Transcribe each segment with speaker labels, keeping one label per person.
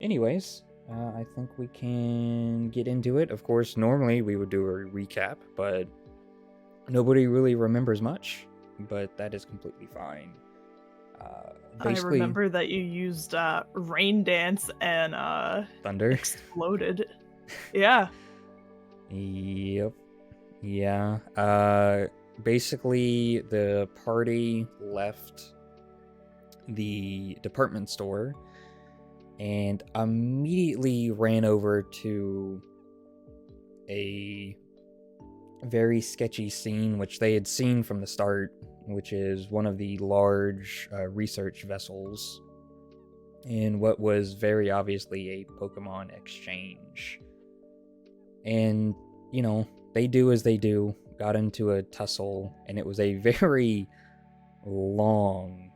Speaker 1: Anyways, I think we can get into it. Of course, normally we would do a recap, but nobody really remembers much, but that is completely fine.
Speaker 2: I
Speaker 1: Basically,
Speaker 2: remember that you used rain dance and
Speaker 1: thunder.
Speaker 2: exploded. Yeah.
Speaker 1: Yep. Yeah. Basically, the party left the department store and immediately ran over to a very sketchy scene, which they had seen from the start, which is one of the large research vessels in what was very obviously a Pokemon exchange. And, they do as they do, got into a tussle, and it was a very long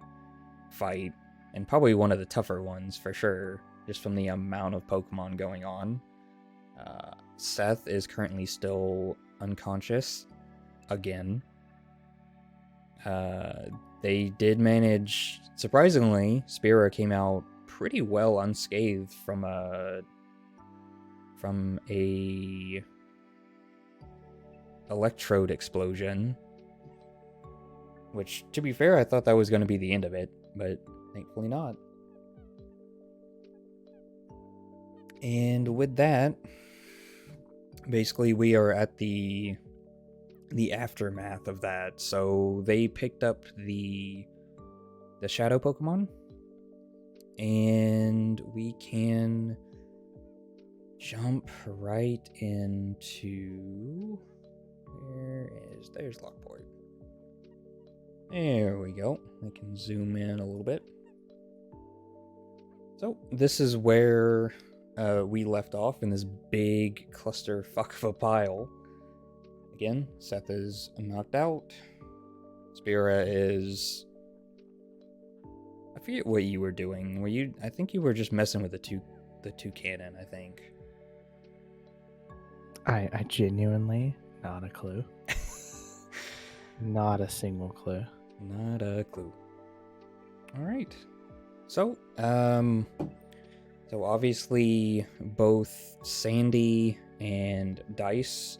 Speaker 1: fight, and probably one of the tougher ones for sure, just from the amount of Pokemon going on. Seth is currently still unconscious again. They did manage, surprisingly, Spira came out pretty well unscathed from a electrode explosion, which, to be fair, I thought that was going to be the end of it, but thankfully not. And with that, basically we are at the aftermath of that. So they picked up the shadow Pokemon, and we can jump right into there's Lockport. There we go. I can zoom in a little bit. So this is where we left off, in this big clusterfuck of a pile. Again, Seth is knocked out. Spira is... I forget what you were doing. I think you were just messing with the two cannon, I think.
Speaker 3: I genuinely, not a clue. Not a single clue.
Speaker 1: Not a clue. Alright. So obviously both Sandy and Dice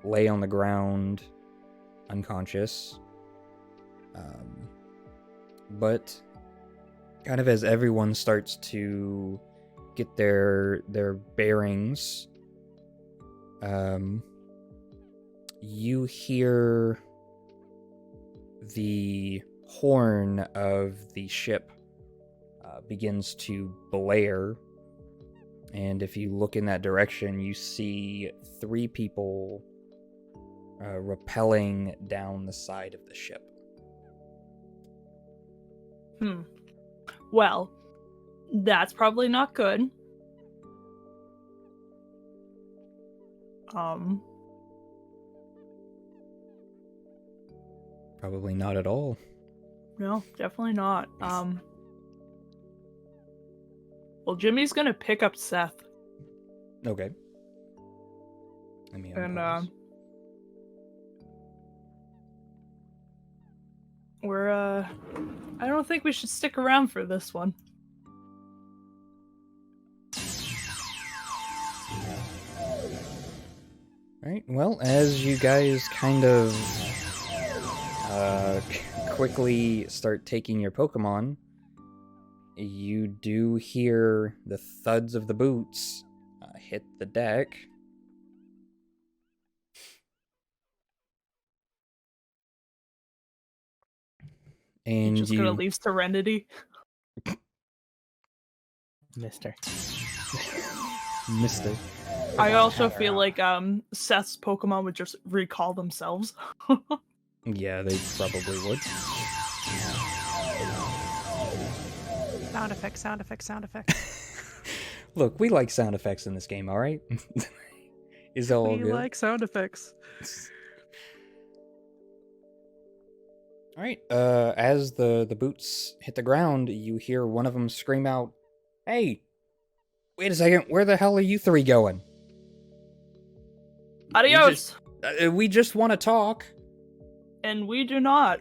Speaker 1: lay on the ground unconscious. But kind of as everyone starts to get their bearings, you hear the horn of the ship begins to blare, and if you look in that direction, you see 3 people rappelling down the side of the ship.
Speaker 2: Well, that's probably not good.
Speaker 1: Probably not at all.
Speaker 2: No, definitely not. Well, Jimmy's gonna pick up Seth.
Speaker 1: Okay.
Speaker 2: And I don't think we should stick around for this one.
Speaker 1: Right. Well, as you guys kind of quickly start taking your Pokemon, you do hear the thuds of the boots hit the deck. And
Speaker 2: just gonna leave Serenity.
Speaker 3: Mister.
Speaker 2: I also feel like Seth's Pokemon would just recall themselves.
Speaker 1: Yeah, they probably would.
Speaker 4: Sound effects.
Speaker 1: Look, we like sound effects in this game, all right? Is all
Speaker 4: we
Speaker 1: good.
Speaker 4: like sound effects.
Speaker 1: All right. As the boots hit the ground, you hear one of them scream out, "Hey, wait a second! Where the hell are you 3 going?"
Speaker 2: Adios.
Speaker 1: We just want to talk.
Speaker 2: And we do not.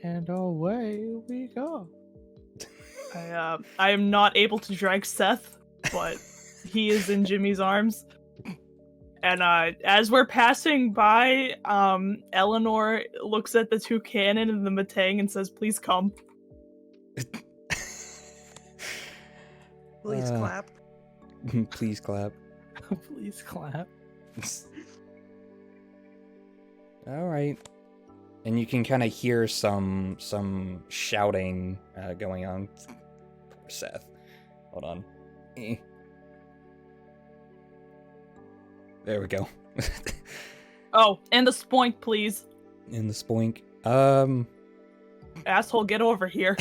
Speaker 3: And away we go.
Speaker 2: I am not able to drag Seth, but he is in Jimmy's arms. And as we're passing by, Eleanor looks at the two cannon and the Matang and says, "Please come."
Speaker 4: Please clap.
Speaker 1: Please clap.
Speaker 3: Please clap.
Speaker 1: All right. And you can kind of hear some shouting going on. Poor Seth. Hold on. There we go.
Speaker 2: Oh, and the spoink, please.
Speaker 1: In the spoink.
Speaker 2: Asshole, get over here.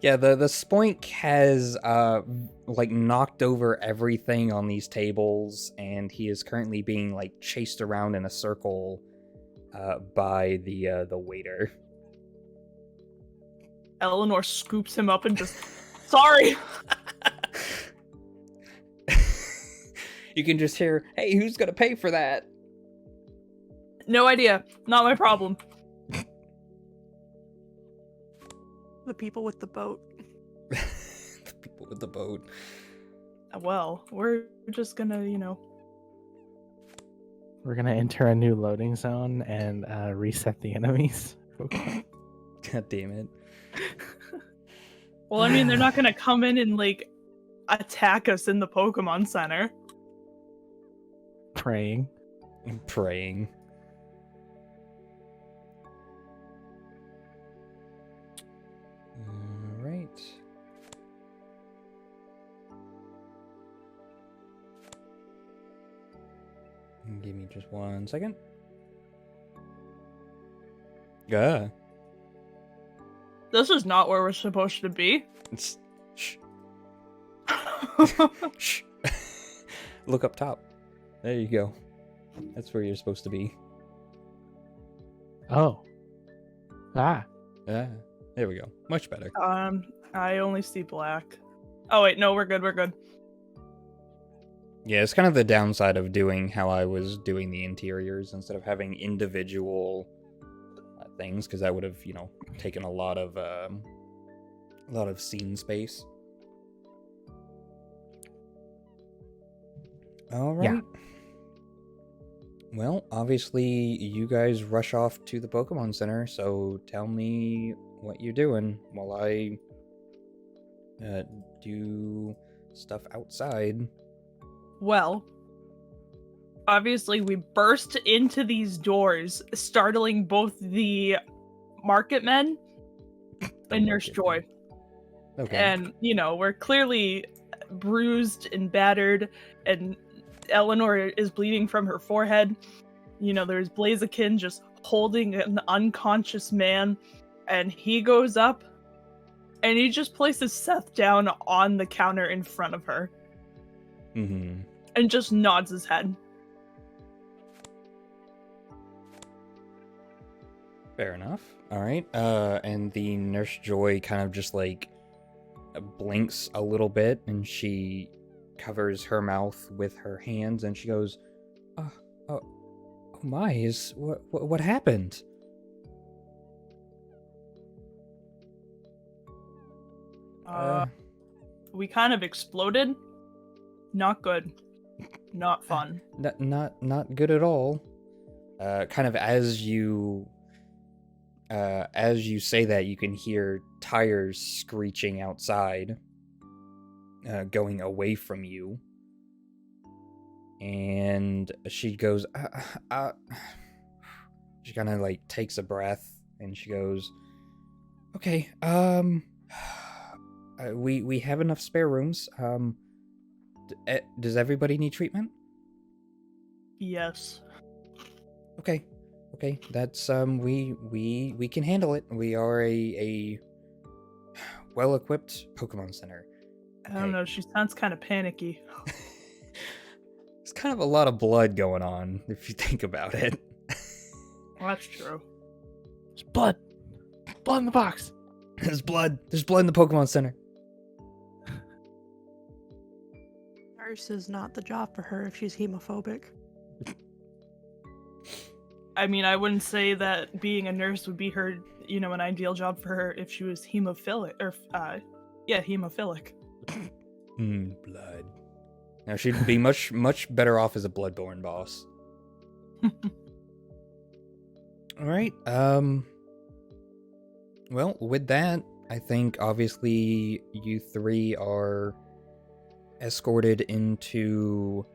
Speaker 1: Yeah, the spoink has like knocked over everything on these tables, and he is currently being like chased around in a circle by the waiter.
Speaker 2: Eleanor scoops him up and just, sorry.
Speaker 1: You can just hear, "Hey, who's gonna pay for that?"
Speaker 2: No idea. Not my problem.
Speaker 4: The people with the boat.
Speaker 1: The people with the boat.
Speaker 2: Well, we're just gonna,
Speaker 3: We're gonna enter a new loading zone and reset the enemies.
Speaker 1: God damn it.
Speaker 2: Well, I mean, they're not gonna come in and, like, attack us in the Pokemon Center.
Speaker 3: Praying.
Speaker 1: I'm praying. Alright. Give me just 1 second. Yeah.
Speaker 2: This is not where we're supposed to be.
Speaker 1: Shh. Shh. Look up top. There you go. That's where you're supposed to be.
Speaker 3: Oh. Ah.
Speaker 1: Yeah. There we go. Much better.
Speaker 2: I only see black. Oh wait, no, we're good.
Speaker 1: Yeah, it's kind of the downside of doing how I was doing the interiors instead of having individual things, because that would have, taken a lot of scene space. All right.
Speaker 3: Yeah.
Speaker 1: Well, obviously, you guys rush off to the Pokemon Center, so tell me what you're doing while I do stuff outside.
Speaker 2: Well, obviously we burst into these doors, startling both the market men and Nurse Joy.
Speaker 1: Okay.
Speaker 2: And, we're clearly bruised and battered, and Eleanor is bleeding from her forehead. There's Blaziken just holding an unconscious man, and he goes up and he just places Seth down on the counter in front of her.
Speaker 1: Mm-hmm.
Speaker 2: And just nods his head.
Speaker 1: Fair enough. All right. And the Nurse Joy kind of just like blinks a little bit, and she covers her mouth with her hands, and she goes, "Oh my! What happened?"
Speaker 2: We kind of exploded. Not good. Not fun.
Speaker 1: Not good at all. Kind of as you say that, you can hear tires screeching outside, going away from you. And she goes, she kind of like takes a breath, and she goes, "Okay, we have enough spare rooms. Does everybody need treatment?"
Speaker 2: Yes.
Speaker 1: Okay, that's we can handle it. We are a well-equipped Pokemon Center.
Speaker 2: I don't know, she sounds kind of panicky.
Speaker 1: There's kind of a lot of blood going on if you think about it.
Speaker 2: Well, that's true.
Speaker 3: There's blood. Blood in the box.
Speaker 1: There's blood in the Pokemon Center.
Speaker 4: Hyrus is not the job for her if she's hemophobic.
Speaker 2: I mean, I wouldn't say that being a nurse would be her, an ideal job for her if she was hemophilic or Yeah, hemophilic.
Speaker 1: Blood. Now she'd be much better off as a bloodborne boss. All right. Well, with that, I think obviously you three are escorted into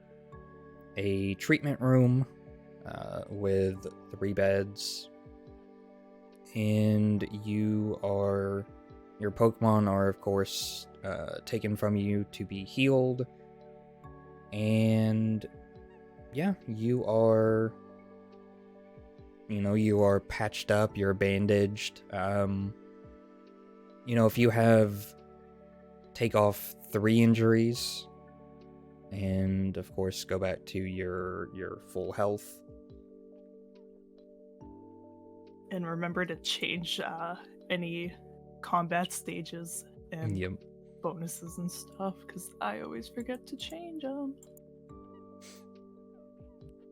Speaker 1: a treatment room with 3 beds, and your Pokemon are of course taken from you to be healed, and yeah, you are patched up, you're bandaged. If you take off 3 injuries and of course go back to your full health.
Speaker 2: And remember to change any combat stages and bonuses and stuff, because I always forget to change them.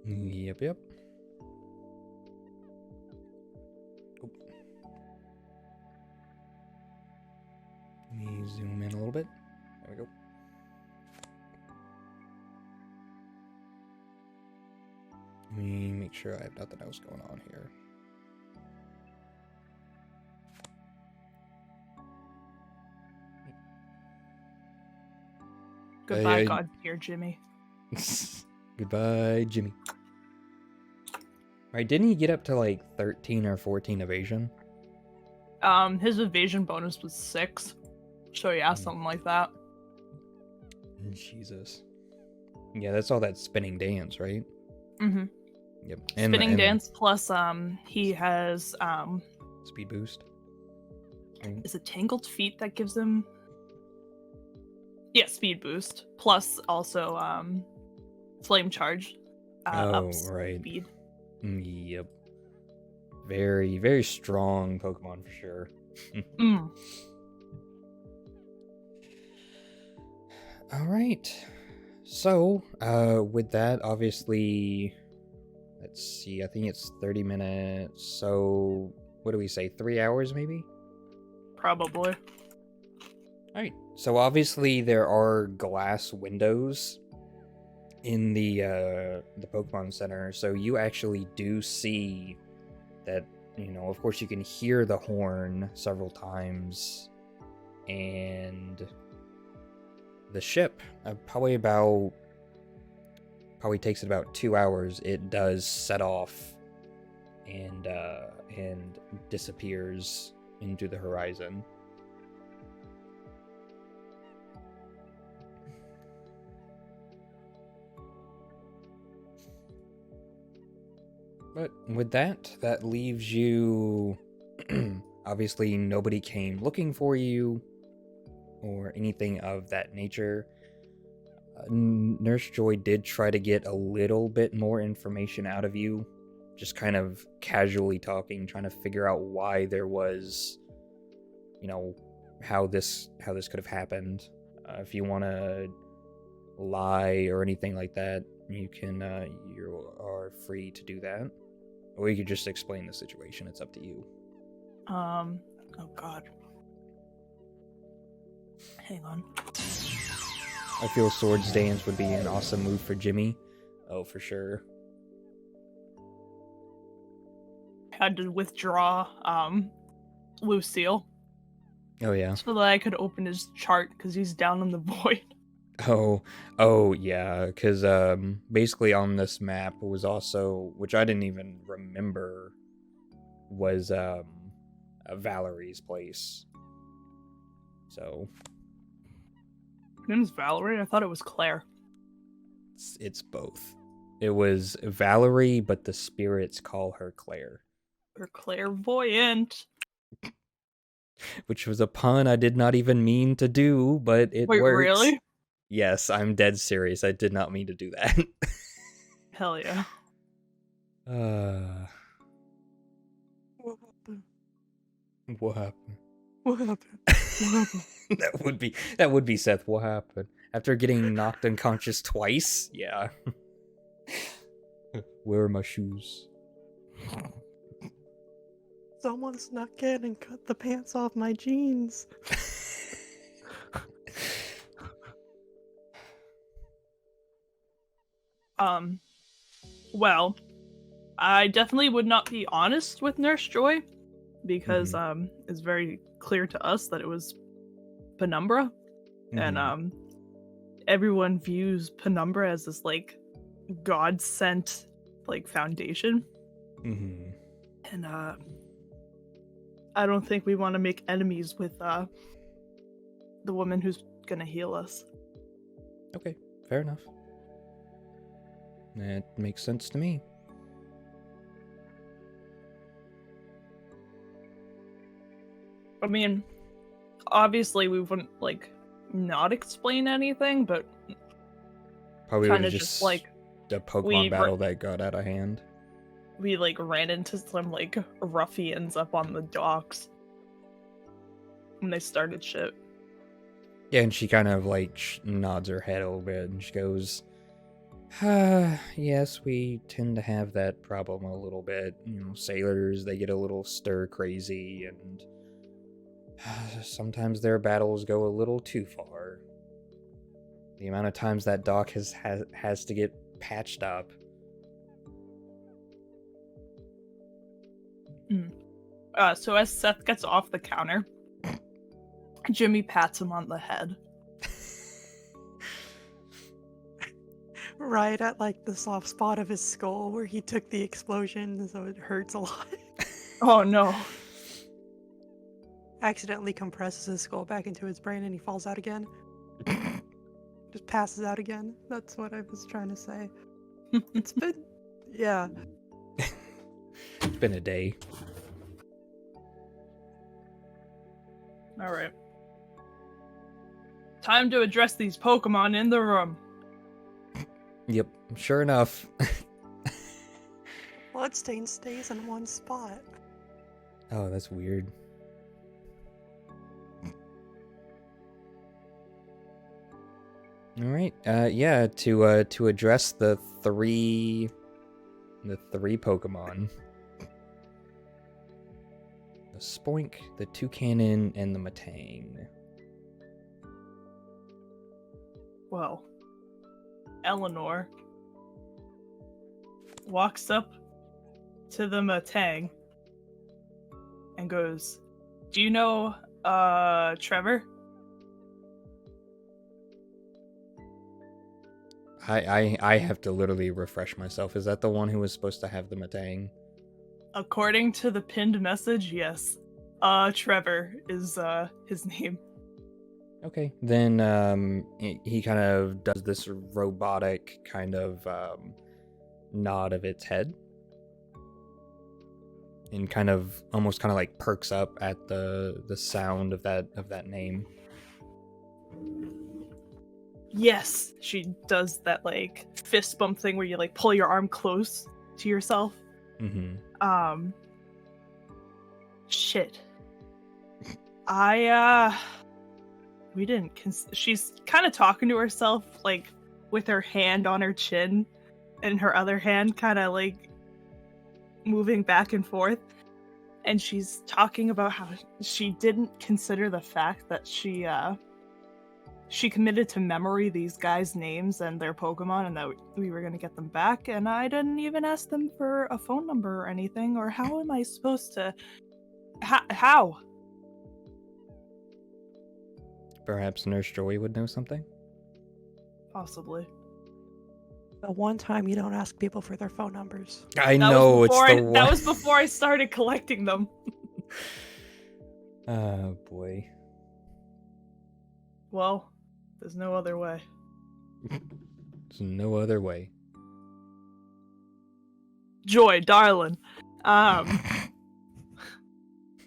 Speaker 1: Yep. Oh. Let me zoom in a little bit. There we go. Let me make sure I have nothing else going on here.
Speaker 2: Goodbye, God dear Jimmy.
Speaker 1: Goodbye, Jimmy. Right, didn't he get up to like 13 or 14 evasion?
Speaker 2: His evasion bonus was 6. So yeah, something like that.
Speaker 1: Jesus. Yeah, that's all that spinning dance, right?
Speaker 2: Mm-hmm.
Speaker 1: Yep.
Speaker 2: Spinning dance plus he has
Speaker 1: speed boost.
Speaker 2: Is it Tangled Feet that gives him? Yeah, speed boost plus also flame charge.
Speaker 1: Right.
Speaker 2: Speed.
Speaker 1: Yep. Very, very strong Pokemon for sure. All right. So, with that, obviously, let's see. I think it's 30 minutes. So, what do we say? 3 hours, maybe?
Speaker 2: Probably.
Speaker 1: All right. So, obviously, there are glass windows in the Pokemon Center. So, you actually do see that. Of course, you can hear the horn several times, and the ship probably takes it about 2 hours. It does set off and disappears into the horizon. But with that leaves you. Obviously, nobody came looking for you or anything of that nature. Nurse Joy did try to get a little bit more information out of you, just kind of casually talking, trying to figure out why there was, how this could have happened. If you want to lie or anything like that, you are free to do that, or you could just explain the situation. It's up to you.
Speaker 2: Oh God. Hang on.
Speaker 1: I feel Swords Dance would be an awesome move for Jimmy. Oh, for sure.
Speaker 2: Had to withdraw Lucille.
Speaker 1: Oh yeah.
Speaker 2: So that I could open his chart because he's down in the void.
Speaker 1: Oh yeah, because basically on this map was also, which I didn't even remember, was Valerie's place. So
Speaker 2: Her name's Valerie? I thought it was Claire.
Speaker 1: it's both. It was Valerie, but the spirits call her Claire.
Speaker 2: Or clairvoyant.
Speaker 1: Which was a pun I did not even mean to do, but it
Speaker 2: Wait,
Speaker 1: works.
Speaker 2: really?
Speaker 1: Yes, I'm dead serious. I did not mean to do that.
Speaker 2: Hell yeah.
Speaker 1: What happened?
Speaker 4: What happened? What happened?
Speaker 1: that would be Seth. What happened? After getting knocked unconscious twice? Yeah. Where are my shoes?
Speaker 4: Someone snuck in and cut the pants off my jeans.
Speaker 2: Well, I definitely would not be honest with Nurse Joy because it's very clear to us that it was Penumbra, and everyone views Penumbra as this like god sent like foundation, and I don't think we want to make enemies with the woman who's gonna heal us.
Speaker 1: Okay, fair enough. That makes sense to me.
Speaker 2: I mean, obviously we wouldn't like not explain anything, but
Speaker 1: Probably
Speaker 2: kind
Speaker 1: was
Speaker 2: of just like
Speaker 1: the Pokemon
Speaker 2: we
Speaker 1: battle that got out of hand.
Speaker 2: we like ran into some like ruffians up on the docks when they started shit.
Speaker 1: Yeah, and she kind of like nods her head a little bit and she goes, yes, we tend to have that problem a little bit. You know, sailors, they get a little stir crazy and sometimes their battles go a little too far. The amount of times that dock has to get patched up.
Speaker 2: So as Seth gets off the counter, Jimmy pats him on the head.
Speaker 4: Right at like the soft spot of his skull where he took the explosion, so it hurts a lot.
Speaker 2: Oh no.
Speaker 4: Accidentally compresses his skull back into his brain and he falls out again. Just passes out again. That's what I was trying to say. It's been... Yeah.
Speaker 1: It's been a day.
Speaker 2: Alright. Time to address these Pokemon in the room.
Speaker 1: Yep, sure enough.
Speaker 4: Bloodstain stays in one spot.
Speaker 1: Oh, that's weird. All right. Yeah. To address the three Pokemon, the Spoink, the Toucanon, and the Matang.
Speaker 2: Well, Eleanor walks up to the Matang and goes, "Do you know Trevor?"
Speaker 1: I have to literally refresh myself. Is that the one who was supposed to have the Matang?
Speaker 2: According to the pinned message, yes. Trevor is his name.
Speaker 1: Okay, then he kind of does this robotic kind of nod of its head, and kind of almost kind of like perks up at the sound of that name.
Speaker 2: Yes, she does that like fist bump thing where you like pull your arm close to yourself. Shit. We didn't she's kind of talking to herself like with her hand on her chin and her other hand kind of like moving back and forth, and she's talking about how she didn't consider the fact that she committed to memory these guys' names and their Pokemon, and that we were going to get them back, and I didn't even ask them for a phone number or anything, or how am I supposed to... How?
Speaker 1: Perhaps Nurse Joy would know something?
Speaker 2: Possibly.
Speaker 4: The one time you don't ask people for their phone numbers.
Speaker 1: I know, it's the one.
Speaker 2: That was before I started collecting them.
Speaker 1: Oh, boy.
Speaker 2: Well, there's no other way.
Speaker 1: There's no other way.
Speaker 2: Joy, darling.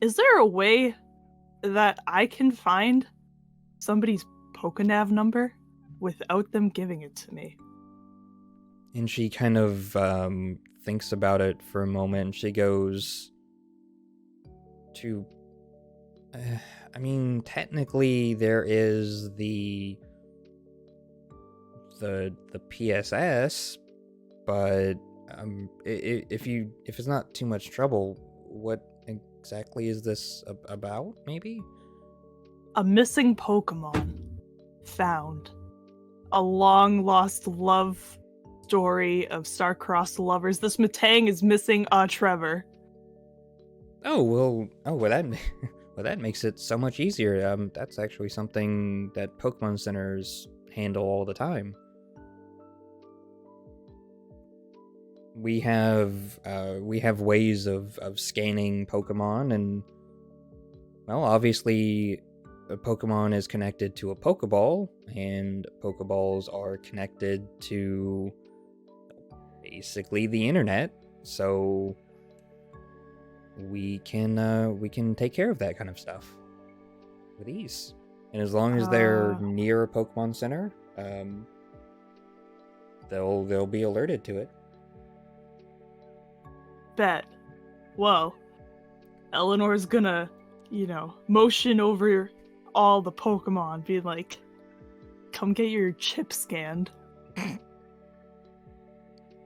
Speaker 2: Is there a way that I can find somebody's Pokenav number without them giving it to me?
Speaker 1: And she kind of thinks about it for a moment, and she goes to... I mean, technically there is the PSS, but if it's not too much trouble, what exactly is this about? Maybe
Speaker 2: a missing Pokemon found, a long lost love story of star-crossed lovers. This Matang is missing a Trevor.
Speaker 1: Well, that makes it so much easier. That's actually something that Pokemon centers handle all the time. We have ways of scanning Pokemon, and well, obviously, a Pokemon is connected to a Pokeball, and Pokeballs are connected to basically the internet. So we can take care of that kind of stuff with ease, and as long as they're near a Pokemon Center, they'll be alerted to it.
Speaker 2: Bet. Well, Eleanor's gonna, motion over all the Pokemon, being like, "Come get your chip scanned.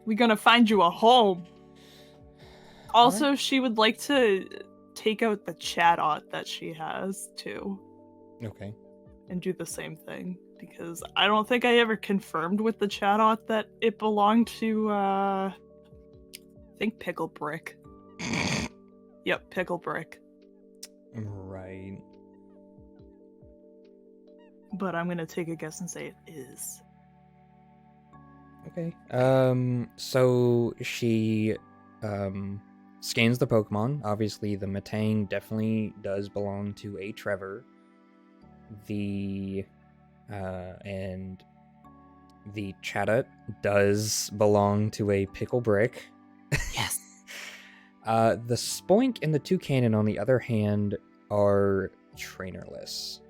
Speaker 2: We're gonna find you a home." Also,
Speaker 1: Alright.
Speaker 2: she would like to take out the Chatot that she has, too,
Speaker 1: Okay.
Speaker 2: and do the same thing. Because I don't think I ever confirmed with the Chatot that it belonged to, I think Pickle Brick. Yep, Pickle Brick.
Speaker 1: Right.
Speaker 2: But I'm gonna take a guess and say it is.
Speaker 1: Okay. So she scans the Pokemon. Obviously, the Matang definitely does belong to a Trevor. And the Chatot does belong to a Pickle Brick.
Speaker 2: Yes.
Speaker 1: The Spoink and the Toucanon, on the other hand, are trainerless.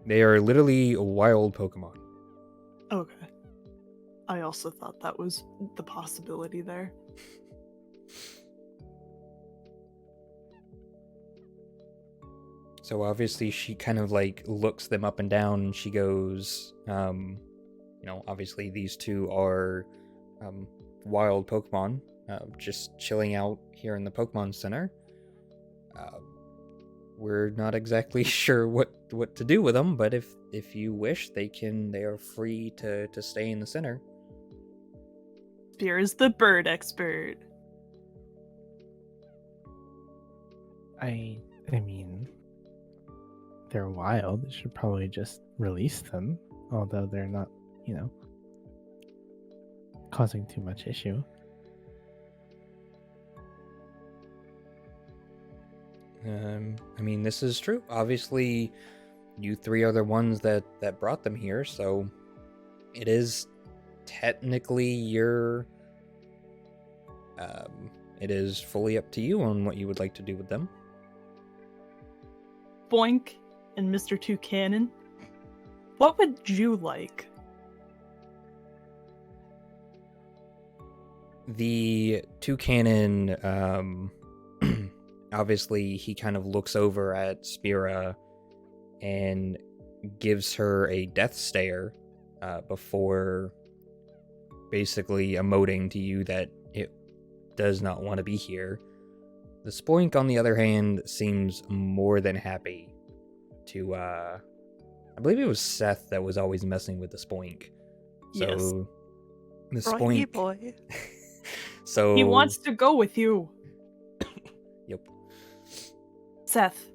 Speaker 1: They are literally wild Pokemon.
Speaker 2: Okay. I also thought that was the possibility there.
Speaker 1: So obviously she kind of like looks them up and down, and she goes, obviously these two are wild Pokemon, just chilling out here in the Pokemon Center. We're not exactly sure what to do with them, but if you wish, they are free to stay in the center.
Speaker 2: Spear is the bird expert.
Speaker 3: I mean, they're wild. You should probably just release them, although they're not, causing too much issue.
Speaker 1: This is true. Obviously, you three are the ones that brought them here, so it is technically your... it is fully up to you on what you would like to do with them.
Speaker 2: Boink and Mr. Toucanon, what would you like?
Speaker 1: The Toucanon, obviously, he kind of looks over at Spira and gives her a death stare before basically emoting to you that it does not want to be here. The Spoink, on the other hand, seems more than happy to, I believe it was Seth that was always messing with the Spoink. So,
Speaker 2: Yes.
Speaker 1: the
Speaker 4: Froggy
Speaker 1: Spoink...
Speaker 4: boy.
Speaker 1: So...
Speaker 2: He wants to go with you.
Speaker 1: Yep.
Speaker 2: Seth,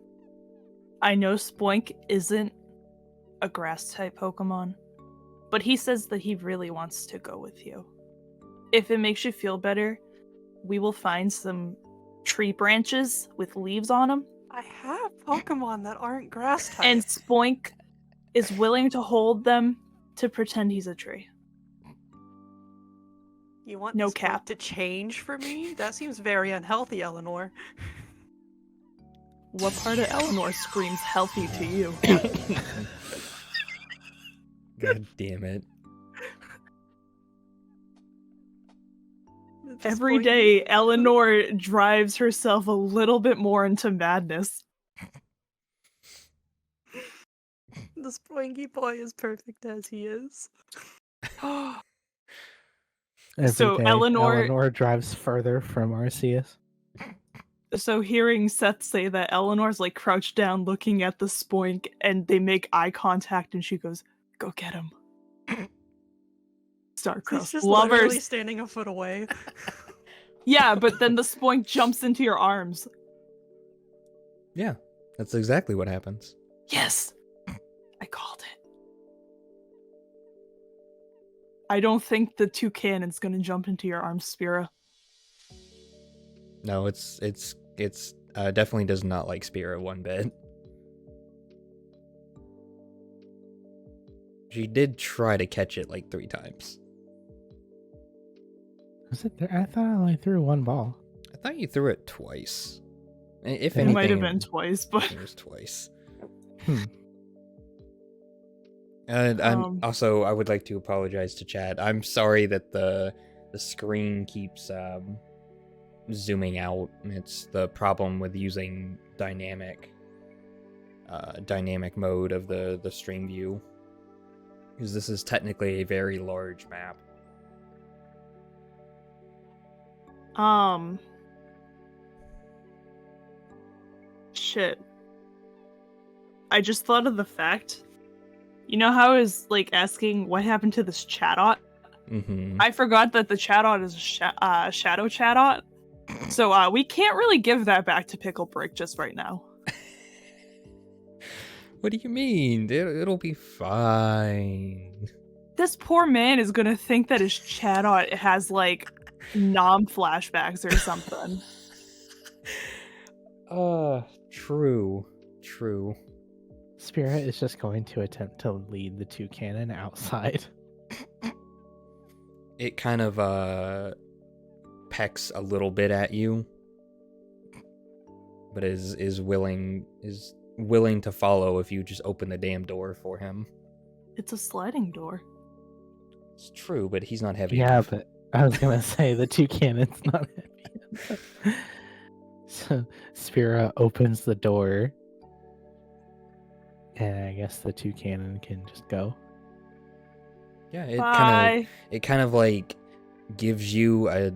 Speaker 2: I know Spoink isn't a grass-type Pokemon, but he says that he really wants to go with you. If it makes you feel better, we will find some tree branches with leaves on them,
Speaker 4: I have Pokemon that aren't grass type.
Speaker 2: and Spoink is willing to hold them to pretend he's a tree.
Speaker 4: You want
Speaker 2: No
Speaker 4: this book
Speaker 2: cap.
Speaker 4: to change for me? That seems very unhealthy, Eleanor.
Speaker 2: What part of Eleanor screams healthy to you?
Speaker 1: God damn it.
Speaker 4: At this
Speaker 2: Every
Speaker 4: point-
Speaker 2: day, Eleanor drives herself a little bit more into madness.
Speaker 4: The Spoinky boy is perfect as he is.
Speaker 3: Every
Speaker 2: So
Speaker 3: day, Eleanor drives further from Arceus.
Speaker 2: So hearing Seth say that, Eleanor's like crouched down looking at the Spoink, and they make eye contact, and she goes, "Go get him." Starcrow.
Speaker 4: He's just
Speaker 2: Lovers.
Speaker 4: literally standing a foot away.
Speaker 2: Yeah, but then the spoink jumps into your arms.
Speaker 1: Yeah, that's exactly what happens.
Speaker 2: Yes! I called it. I don't think the two cannons gonna jump into your arms, Spira.
Speaker 1: No, it's definitely does not like Spira one bit. She did try to catch it like 3 times.
Speaker 3: Was it there? I thought I only threw one ball.
Speaker 1: I thought you threw it twice. If
Speaker 3: It
Speaker 1: anything,
Speaker 2: might have been twice, but
Speaker 1: it was twice.
Speaker 3: Hmm.
Speaker 1: And also, I would like to apologize to chat. I'm sorry that the screen keeps zooming out. It's the problem with using dynamic mode of the stream view, because this is technically a very large map.
Speaker 2: Shit. I just thought of the fact. You know how I was like asking what happened to this Chatot?
Speaker 1: Mm-hmm.
Speaker 2: I forgot that the Chatot is a shadow Chatot. So we can't really give that back to Pickle Brick just right now.
Speaker 1: What do you mean? It'll be fine.
Speaker 2: This poor man is gonna think that his Chatot has like Nom flashbacks or something.
Speaker 1: True.
Speaker 3: Spirit is just going to attempt to lead the two cannon outside.
Speaker 1: It kind of pecks a little bit at you, but is willing to follow if you just open the damn door for him.
Speaker 2: It's a sliding door.
Speaker 1: It's true, but he's not heavy
Speaker 3: Yeah,
Speaker 1: enough.
Speaker 3: but I was gonna say the two cannons not heavy. So Spira opens the door, and I guess the two cannon can just go.
Speaker 1: Yeah,
Speaker 2: Bye.
Speaker 1: it kind of like gives you a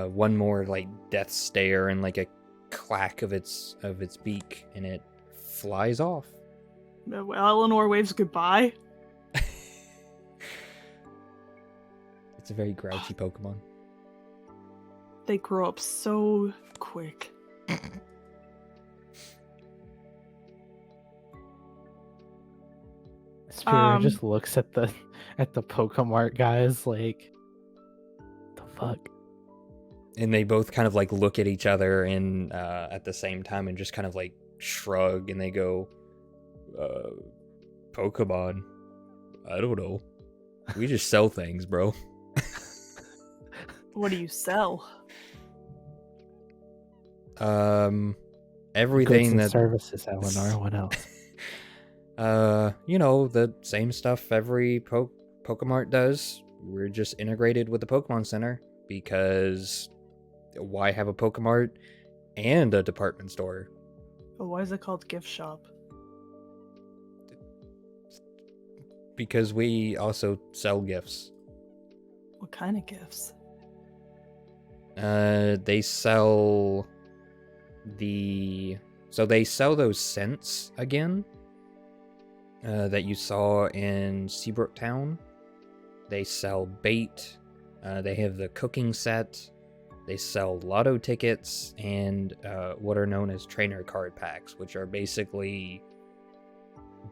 Speaker 1: one more like death stare and like a clack of its beak, and it flies off.
Speaker 2: Eleanor waves goodbye.
Speaker 1: It's a very grouchy Pokemon.
Speaker 2: They grow up so quick.
Speaker 3: Spira just looks at the Pokemart guys like, the fuck.
Speaker 1: And they both kind of like look at each other and at the same time and just kind of like shrug, and they go, Pokemon? I don't know. We just sell things, bro.
Speaker 2: What do you sell?
Speaker 1: Everything
Speaker 3: Goods and
Speaker 1: that
Speaker 3: services, Eleanor. What else?
Speaker 1: the same stuff every Pokemart does. We're just integrated with the Pokemon Center, because why have a Pokemart and a department store?
Speaker 2: But why is it called gift shop?
Speaker 1: Because we also sell gifts.
Speaker 2: What kind of gifts?
Speaker 1: They sell they sell those scents again that you saw in Seabrook Town. They sell bait. They have the cooking set. They sell lotto tickets and what are known as trainer card packs, which are basically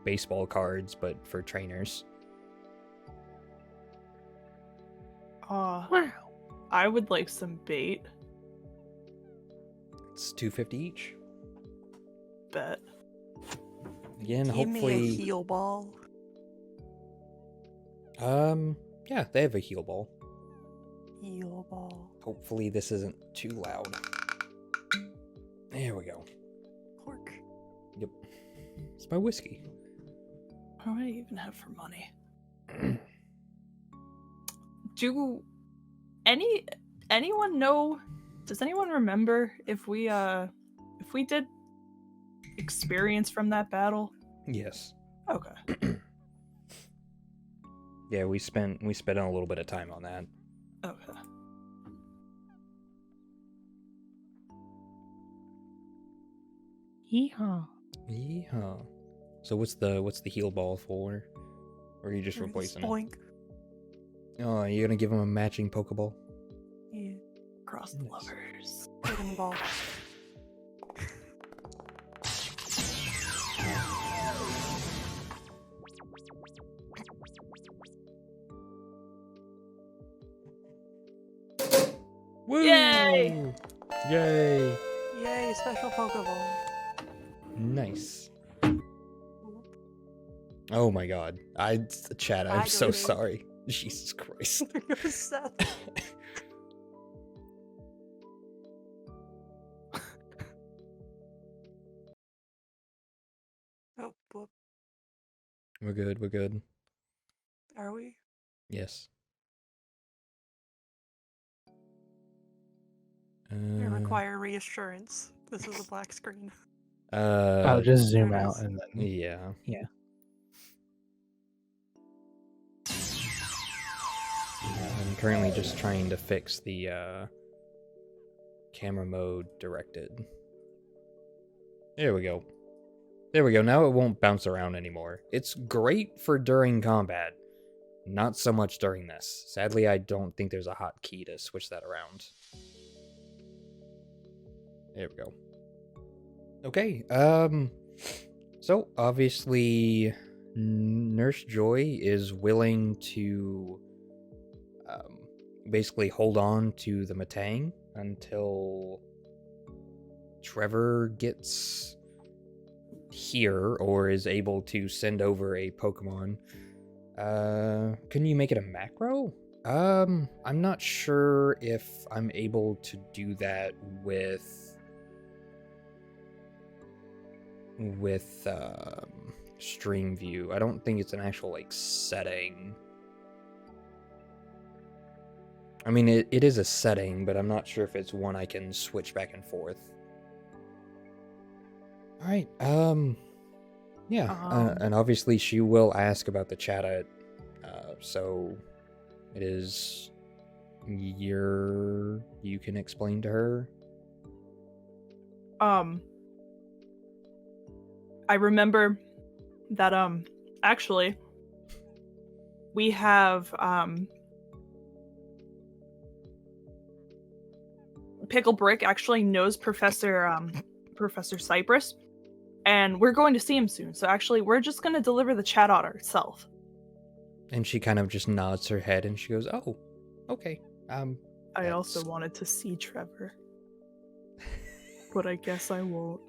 Speaker 1: baseball cards but for trainers.
Speaker 2: Wow. I would like some bait.
Speaker 1: It's $2.50 each.
Speaker 2: Bet.
Speaker 1: Again,
Speaker 4: Give
Speaker 1: hopefully.
Speaker 4: me a heal ball.
Speaker 1: Yeah, they have a heal ball.
Speaker 4: Heal ball.
Speaker 1: Hopefully this isn't too loud. There we go.
Speaker 4: Pork.
Speaker 1: Yep. It's my whiskey.
Speaker 2: What do I even have for money? Do anyone know? Does anyone remember if we did experience from that battle?
Speaker 1: Yes.
Speaker 2: Okay.
Speaker 1: Yeah, we spent a little bit of time on that.
Speaker 2: Okay.
Speaker 3: Yeehaw.
Speaker 1: Yeah. So what's the heal ball for? Or are you just
Speaker 4: Or
Speaker 1: replacing it?
Speaker 4: spoink.
Speaker 1: Oh, you're gonna give him a matching Pokeball?
Speaker 4: Yeah.
Speaker 2: Cross the lovers.
Speaker 4: Put him the ball.
Speaker 1: Woo!
Speaker 2: Yay!
Speaker 1: Yay!
Speaker 4: Yay, special Pokeball.
Speaker 1: Nice. Oh my god. Chad, I'm so
Speaker 4: Aggravating.
Speaker 1: sorry. Jesus Christ.
Speaker 4: There goes Seth. Oh, whoop.
Speaker 1: We're good, we're good.
Speaker 4: Are we?
Speaker 1: Yes.
Speaker 4: I require reassurance. This is a black screen.
Speaker 3: I'll just zoom
Speaker 4: there it
Speaker 3: out
Speaker 4: is.
Speaker 3: and then.
Speaker 1: Yeah.
Speaker 3: Yeah.
Speaker 1: I'm currently just trying to fix the camera mode directed. There we go. There we go. Now it won't bounce around anymore. It's great for during combat. Not so much during this. Sadly, I don't think there's a hotkey to switch that around. There we go. Okay, so obviously Nurse Joy is willing to basically hold on to the Matang until Trevor gets here or is able to send over a Pokemon. Can you make it a macro? I'm not sure if I'm able to do that with stream view. I don't think it's an actual like setting. I mean, it is a setting, but I'm not sure if it's one I can switch back and forth. All right. Yeah. And obviously she will ask about the chat. So it is you can explain to her.
Speaker 2: I remember that actually we have Pickle Brick actually knows Professor Cypress, and we're going to see him soon. So actually we're just gonna deliver the chat on ourselves.
Speaker 1: And she kind of just nods her head and she goes, "Oh, okay."
Speaker 2: I also wanted to see Trevor, but I guess I won't.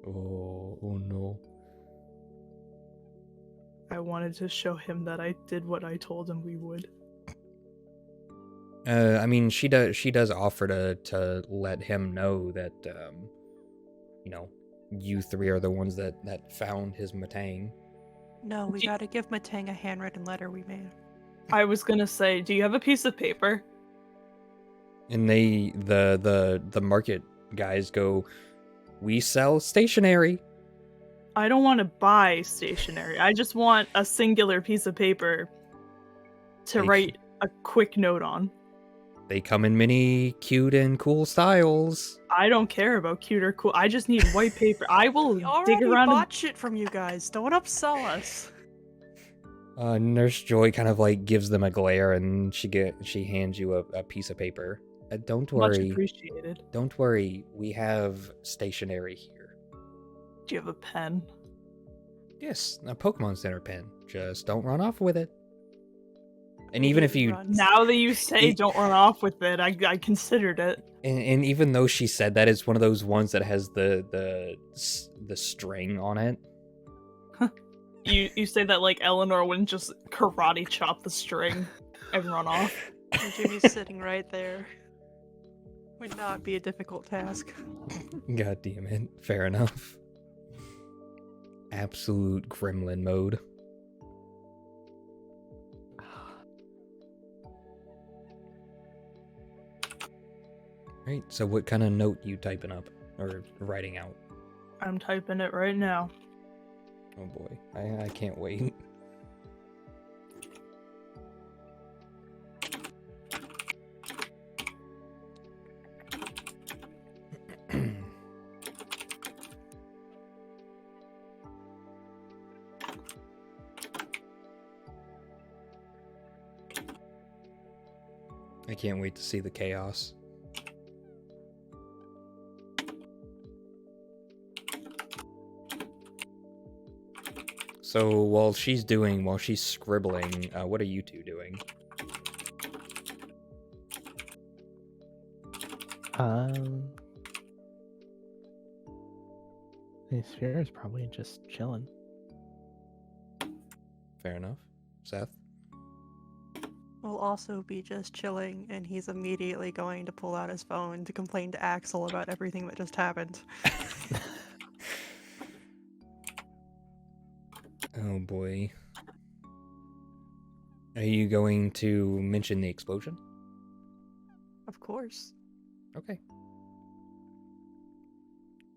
Speaker 1: Oh no.
Speaker 2: I wanted to show him that I did what I told him we would.
Speaker 1: I mean, she does offer to let him know that you three are the ones that found his Matang.
Speaker 4: No, we gotta give Matang a handwritten letter we made.
Speaker 2: I was gonna say, do you have a piece of paper?
Speaker 1: And the market guys go, "We sell stationery."
Speaker 2: I don't want to buy stationery. I just want a singular piece of paper to write a quick note on.
Speaker 1: They come in many cute and cool styles.
Speaker 2: I don't care about cute or cool. I just need white paper. I will
Speaker 4: We already
Speaker 2: dig around.
Speaker 4: bought shit from you guys. Don't upsell us.
Speaker 1: Nurse Joy kind of like gives them a glare, and she hands you a piece of paper. Don't
Speaker 2: Much
Speaker 1: worry.
Speaker 2: appreciated.
Speaker 1: Don't worry. We have stationery here.
Speaker 2: Do you have a pen?
Speaker 1: Yes, a Pokemon Center pen. Just don't run off with it. And even if you
Speaker 2: Now that you say don't run off with it, I considered it.
Speaker 1: and even though she said that, it's one of those ones that has the string on it.
Speaker 2: You say that like Eleanor wouldn't just karate chop the string and run off.
Speaker 4: And Jimmy's sitting right there. Would not be a difficult task.
Speaker 1: God damn it. Fair enough. Absolute gremlin mode. Right, so what kind of note you typing up or writing out?
Speaker 2: I'm typing it right now.
Speaker 1: Oh boy, I can't wait. I can't wait to see the chaos. So while she's scribbling, what are you two doing?
Speaker 3: The sphere is probably just chilling.
Speaker 1: Fair enough. Seth?
Speaker 4: Will also be just chilling, and he's immediately going to pull out his phone to complain to Axel about everything that just happened.
Speaker 1: Oh boy. Are you going to mention the explosion?
Speaker 4: Of course.
Speaker 1: Okay.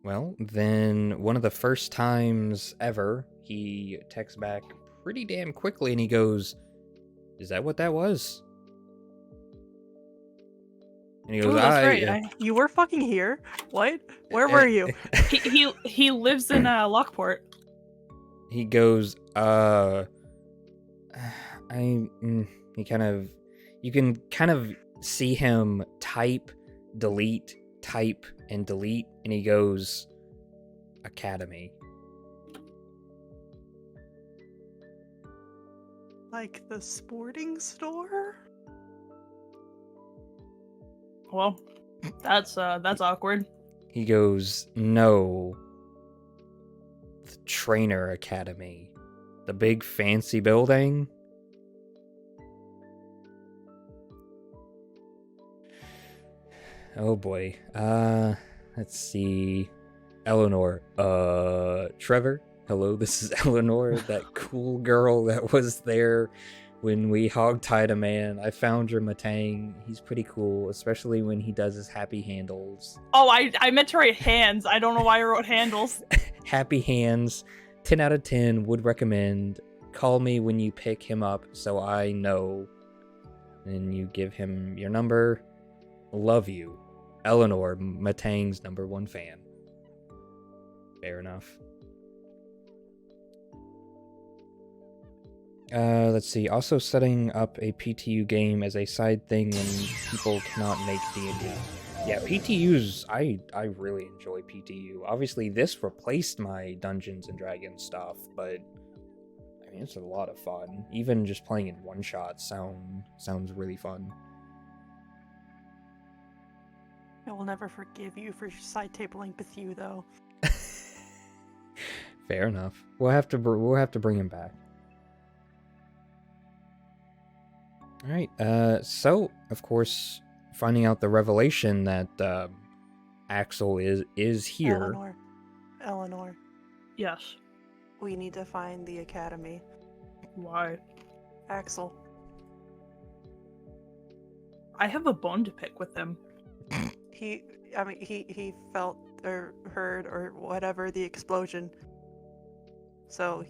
Speaker 1: Well, then one of the first times ever, he texts back pretty damn quickly and he goes, "Is that what that was?" And he goes,
Speaker 2: Oh, that's right.
Speaker 4: You were fucking here? What? Where were you?
Speaker 2: He lives in Lockport.
Speaker 1: He goes, you can kind of see him type, delete, and delete, and he goes, "Academy."
Speaker 4: Like the sporting store?
Speaker 2: Well, that's awkward.
Speaker 1: He goes, "No, the Trainer Academy, the big fancy building." Oh boy. Let's see. Eleanor. Trevor. Hello, this is Eleanor, that cool girl that was there when we hogtied a man. I found your Matang. He's pretty cool, especially when he does his happy handles.
Speaker 2: Oh, I meant to write hands. I don't know why I wrote handles.
Speaker 1: Happy hands. 10 out of 10. Would recommend. Call me when you pick him up so I know. And you give him your number. Love you. Eleanor, Matang's #1 fan. Fair enough. Let's see. Also setting up a PTU game as a side thing when people cannot make D&D. Yeah, PTUs, I really enjoy PTU. Obviously, this replaced my Dungeons and Dragons stuff, but I mean, it's a lot of fun. Even just playing in one shot sounds really fun.
Speaker 4: I will never forgive you for side tabling with you, though.
Speaker 1: Fair enough. We'll have to bring him back. All right. So of course, finding out the revelation that Axel is here.
Speaker 4: Eleanor,
Speaker 2: Yes.
Speaker 4: we need to find the academy.
Speaker 2: Why?
Speaker 4: Axel.
Speaker 2: I have a bone to pick with him.
Speaker 4: He felt or heard or whatever the explosion. So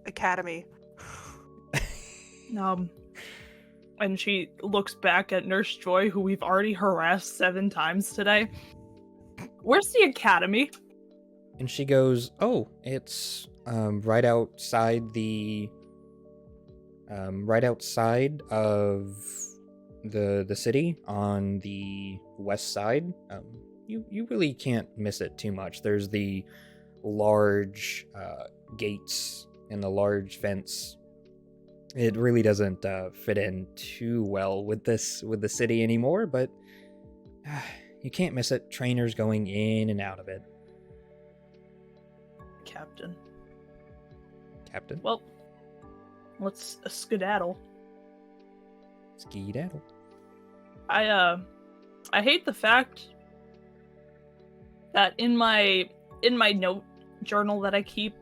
Speaker 4: academy.
Speaker 2: And she looks back at Nurse Joy, who we've already harassed 7 times today. Where's the academy?
Speaker 1: And she goes, "Oh, it's right outside of the city on the west side. You really can't miss it too much. There's the large gates and the large fence. It really doesn't fit in too well with the city anymore, but you can't miss it. Trainers going in and out of it."
Speaker 2: Captain.
Speaker 1: Well,
Speaker 2: let's skedaddle.
Speaker 1: Skedaddle.
Speaker 2: I hate the fact that in my note journal that I keep,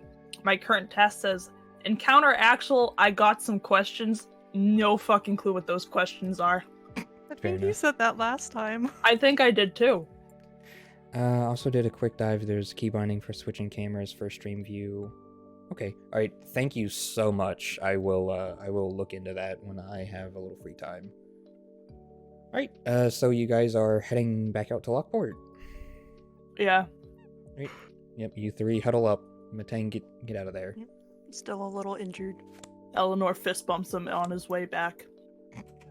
Speaker 2: my current task says, "Encounter Axel, I got some questions." No fucking clue what those questions are.
Speaker 4: I think you said that last time.
Speaker 2: I think I did too.
Speaker 1: Also did a quick dive. There's key binding for switching cameras for stream view. Okay. All right. Thank you so much. I will look into that when I have a little free time. All right. So you guys are heading back out to Lockport.
Speaker 2: Yeah.
Speaker 1: Right. Yep. You 3 huddle up. Matang, get out of there.
Speaker 4: Yep. Still a little injured.
Speaker 2: Eleanor fist bumps him on his way back.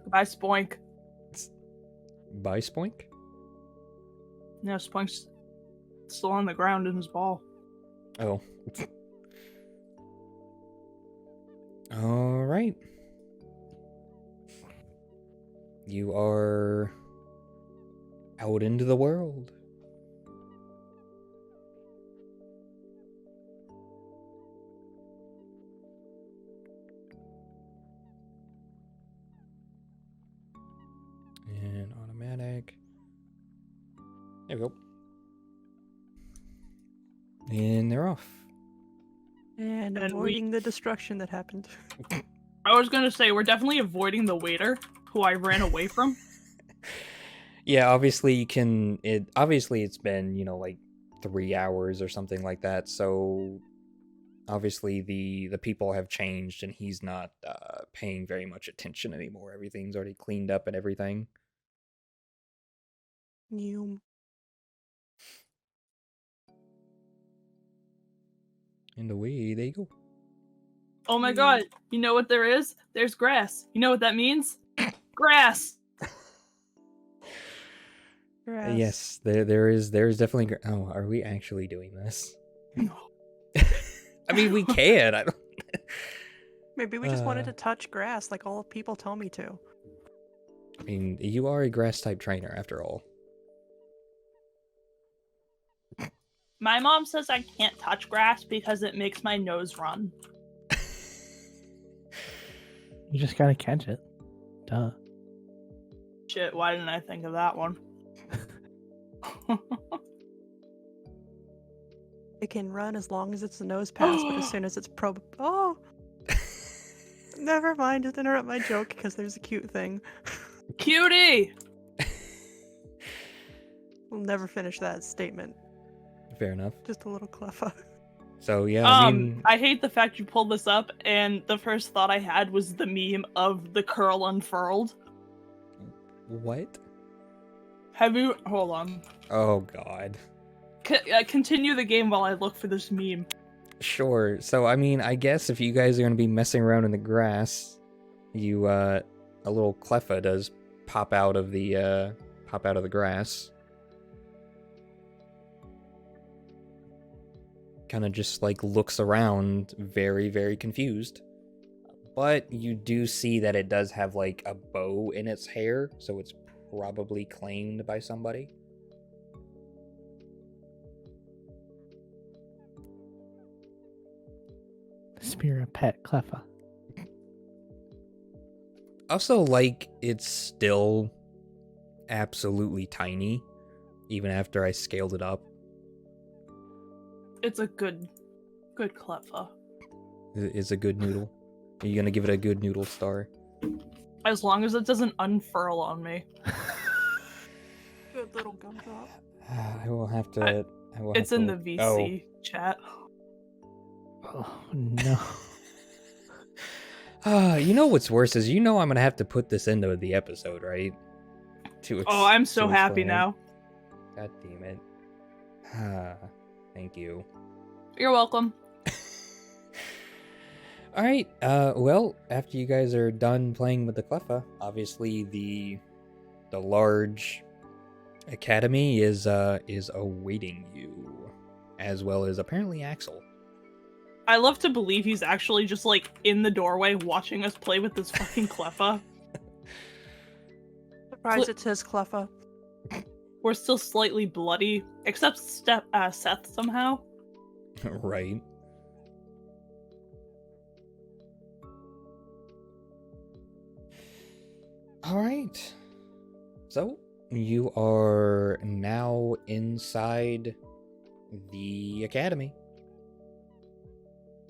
Speaker 2: Goodbye, Spoink.
Speaker 1: by Spoink?
Speaker 2: No, Spunk's still on the ground in his ball.
Speaker 1: Oh. All right. You are out into the world. And automatic. There we go. And they're off.
Speaker 4: And
Speaker 2: And
Speaker 4: avoiding the destruction that happened.
Speaker 2: I was gonna say, we're definitely avoiding the waiter, who I ran away from.
Speaker 1: Yeah, obviously you can. Obviously it's been like 3 hours or something like that. So obviously the people have changed, and he's not paying very much attention anymore. Everything's already cleaned up and everything.
Speaker 4: You.
Speaker 1: And away they go.
Speaker 2: Oh my god, you know what there is? There's grass. You know what that means? Grass!
Speaker 4: Grass.
Speaker 1: Yes, there is definitely. Oh, are we actually doing this?
Speaker 2: No.
Speaker 1: I mean, we can. I don't.
Speaker 4: Maybe we just wanted to touch grass like all people tell me to.
Speaker 1: I mean, you are a grass type trainer after all.
Speaker 2: My mom says I can't touch grass because it makes my nose run.
Speaker 3: You just gotta catch it. Duh.
Speaker 2: Shit, why didn't I think of that one?
Speaker 4: It can run as long as it's a nose pass, but as soon as it's oh! Never mind, just interrupt my joke because there's a cute thing.
Speaker 2: Cutie!
Speaker 4: We'll never finish that statement.
Speaker 1: Fair enough.
Speaker 4: Just a little cleffa.
Speaker 1: So yeah, I mean,
Speaker 2: I hate the fact you pulled this up, and the first thought I had was the meme of the curl unfurled.
Speaker 1: what?
Speaker 2: Have you? Hold on.
Speaker 1: Oh God.
Speaker 2: Continue the game while I look for this meme.
Speaker 1: Sure. So I mean, I guess if you guys are gonna be messing around in the grass, you a little cleffa does pop out of the grass. Kind of just like looks around, very, very confused. But you do see that it does have like a bow in its hair, so it's probably claimed by somebody.
Speaker 3: Spear a pet cleffa.
Speaker 1: Also, like, it's still absolutely tiny, even after I scaled it up.
Speaker 2: It's a good cleffa.
Speaker 1: It's a good noodle. Are you gonna give it a good noodle star?
Speaker 2: As long as it doesn't unfurl on me.
Speaker 4: Good little gumdrop.
Speaker 1: I will have to.
Speaker 2: It's in the VC chat.
Speaker 3: Oh no.
Speaker 1: You know what's worse is I'm gonna have to put this into the episode, right?
Speaker 2: Oh, I'm so
Speaker 1: to
Speaker 2: happy
Speaker 1: explain it.
Speaker 2: now.
Speaker 1: God damn it. Thank you.
Speaker 2: You're welcome.
Speaker 1: All right. Well, after you guys are done playing with the cleffa, obviously the large academy is awaiting you, as well as apparently Axel.
Speaker 2: I love to believe he's actually just like in the doorway watching us play with this fucking cleffa.
Speaker 4: Surprise, it's his cleffa.
Speaker 2: We're still slightly bloody, except Seth somehow.
Speaker 1: Right. All right. So you are now inside the academy.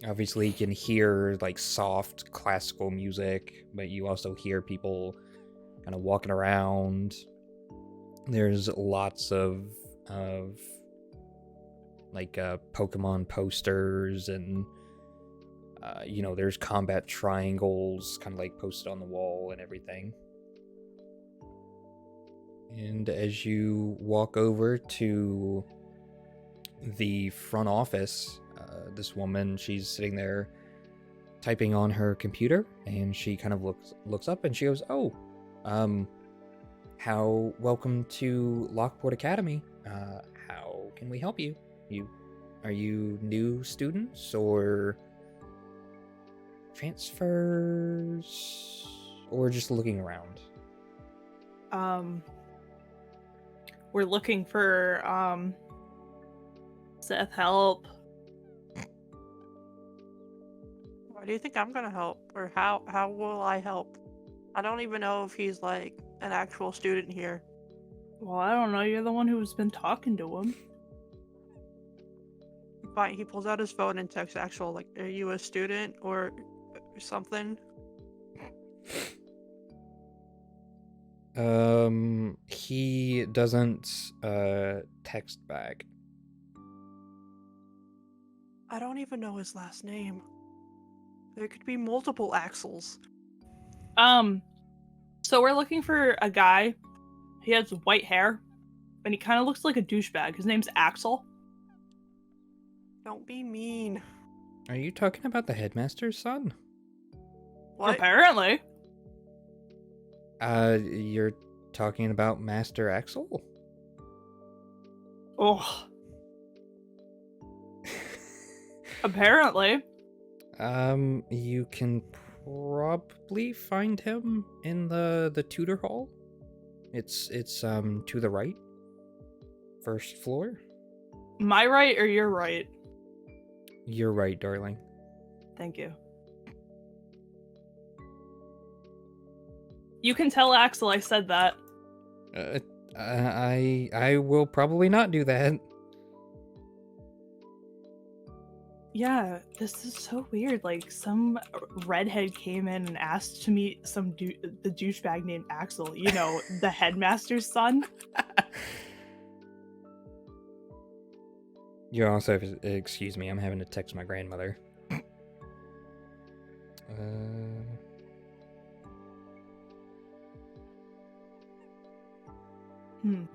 Speaker 1: Obviously, you can hear like soft classical music, but you also hear people kind of walking around. There's lots of like Pokemon posters, and there's combat triangles kind of like posted on the wall and everything. And as you walk over to the front office, this woman, she's sitting there typing on her computer, and she kind of looks up and she goes, "Oh, welcome to Lockport Academy. How can we help you? Are you new students or transfers or just looking around?
Speaker 2: We're looking for Seth help.
Speaker 4: Why do you think I'm gonna help? Or how will I help? I don't even know if he's like an actual student here.
Speaker 2: Well, I don't know. You're the one who's been talking to him.
Speaker 4: Fine, he pulls out his phone and texts actual, like, are you a student or something?
Speaker 1: He doesn't text back.
Speaker 4: I don't even know his last name. There could be multiple Axels.
Speaker 2: So we're looking for a guy. He has white hair, and he kind of looks like a douchebag. His name's Axel.
Speaker 4: Don't be mean.
Speaker 1: Are you talking about the headmaster's son?
Speaker 4: What?
Speaker 2: Apparently.
Speaker 1: You're talking about Master Axel?
Speaker 2: Oh. Apparently.
Speaker 1: You can probably find him in the tutor hall. It's to the right. First floor.
Speaker 2: My right or your right?
Speaker 1: You're right, darling.
Speaker 2: Thank you. You can tell Axel I said that.
Speaker 1: I will probably not do that.
Speaker 2: Yeah, this is so weird. Like, some redhead came in and asked to meet the douchebag named Axel. You know, the headmaster's son.
Speaker 1: You also, excuse me, I'm having to text my grandmother.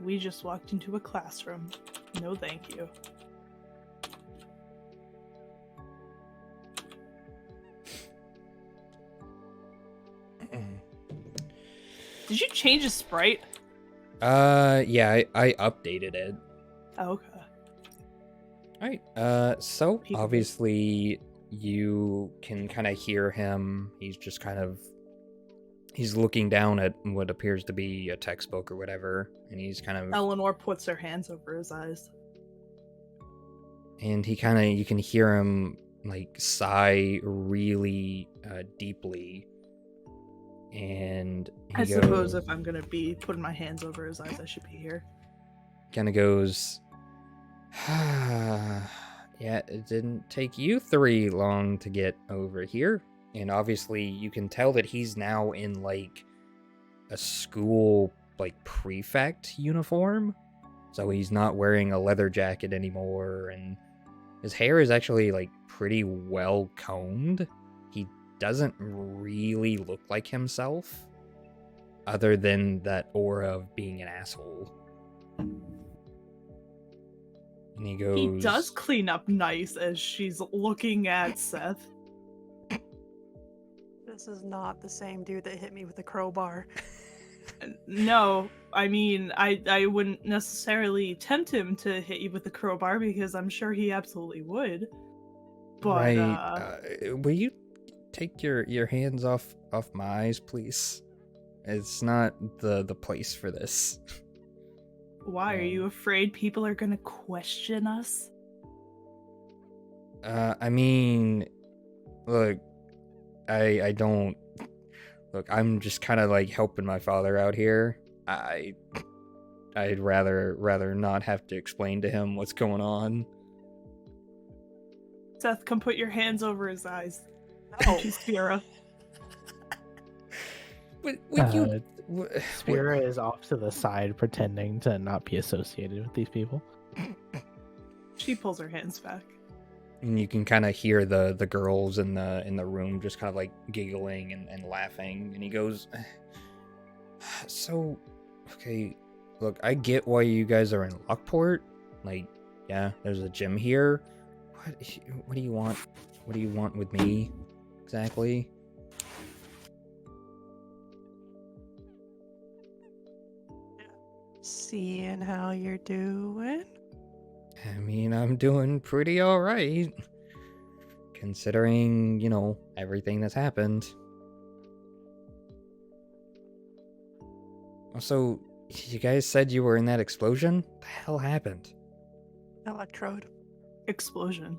Speaker 2: We just walked into a classroom. No, thank you. Did you change his sprite?
Speaker 1: Yeah, I updated it.
Speaker 2: Oh, okay.
Speaker 1: Alright, so
Speaker 2: People
Speaker 1: obviously you can kind of hear him. He's just kind of, he's looking down at what appears to be a textbook or whatever, and he's kind of...
Speaker 2: Eleanor puts her hands over his eyes.
Speaker 1: And he kind of, you can hear him, like, sigh really deeply. And he
Speaker 2: I suppose if I'm gonna be putting my hands over his eyes, I should be here.
Speaker 1: Kind of goes, yeah, it didn't take you 3 long to get over here. And obviously you can tell that he's now in, like, a school, like, prefect uniform. So he's not wearing a leather jacket anymore, and his hair is actually, like, pretty well combed. He doesn't really look like himself, other than that aura of being an asshole. And he goes...
Speaker 2: He does clean up nice as she's looking at Seth.
Speaker 4: This is not the same dude that hit me with a crowbar.
Speaker 2: No, I mean, I wouldn't necessarily tempt him to hit you with a crowbar because I'm sure he absolutely would. But,
Speaker 1: will you take your hands off my eyes, please? It's not the place for this.
Speaker 2: Why? Are you afraid people are gonna question us?
Speaker 1: I mean, look, I don't... Look, I'm just kind of, like, helping my father out here. I'd rather not have to explain to him what's going on.
Speaker 2: Seth, come put your hands over his eyes.
Speaker 4: No.
Speaker 2: She's Spira.
Speaker 1: Would
Speaker 3: you... Spira is off to the side, pretending to not be associated with these people.
Speaker 2: She pulls her hands back.
Speaker 1: And you can kind of hear the girls in the room just kind of, like, giggling and laughing. And he goes, so, okay, look, I get why you guys are in Lockport. Like, yeah, there's a gym here. What do you want? What do you want with me, exactly?
Speaker 4: seeing how you're doing.
Speaker 1: I mean, I'm doing pretty alright. Considering, everything that's happened. Also, you guys said you were in that explosion? What the hell happened?
Speaker 4: Electrode.
Speaker 2: Explosion.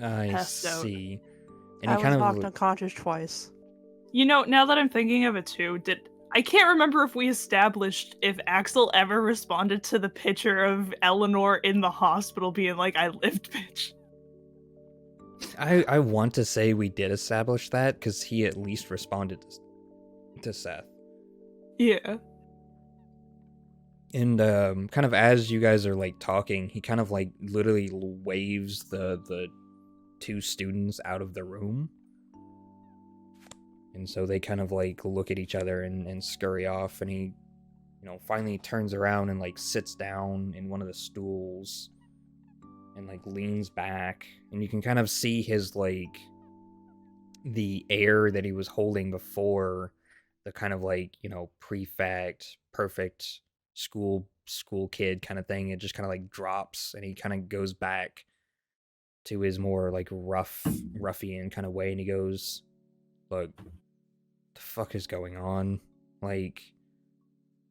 Speaker 1: I
Speaker 2: Passed out.
Speaker 1: see. And
Speaker 4: I
Speaker 1: he
Speaker 4: was
Speaker 1: kind
Speaker 4: knocked
Speaker 1: of
Speaker 4: unconscious twice.
Speaker 2: Now that I'm thinking of it too, I can't remember if we established if Axel ever responded to the picture of Eleanor in the hospital being like, I lived, bitch.
Speaker 1: I want to say we did establish that because he at least responded to Seth.
Speaker 2: Yeah.
Speaker 1: And kind of as you guys are like talking, he kind of like literally waves the two students out of the room. And so they kind of like look at each other and scurry off, and he, finally turns around and like sits down in one of the stools and like leans back, and you can kind of see his like the air that he was holding before, the kind of like, prefect, perfect school kid kind of thing. It just kind of like drops, and he kind of goes back to his more like ruffian kind of way, and he goes, look, the fuck is going on? Like,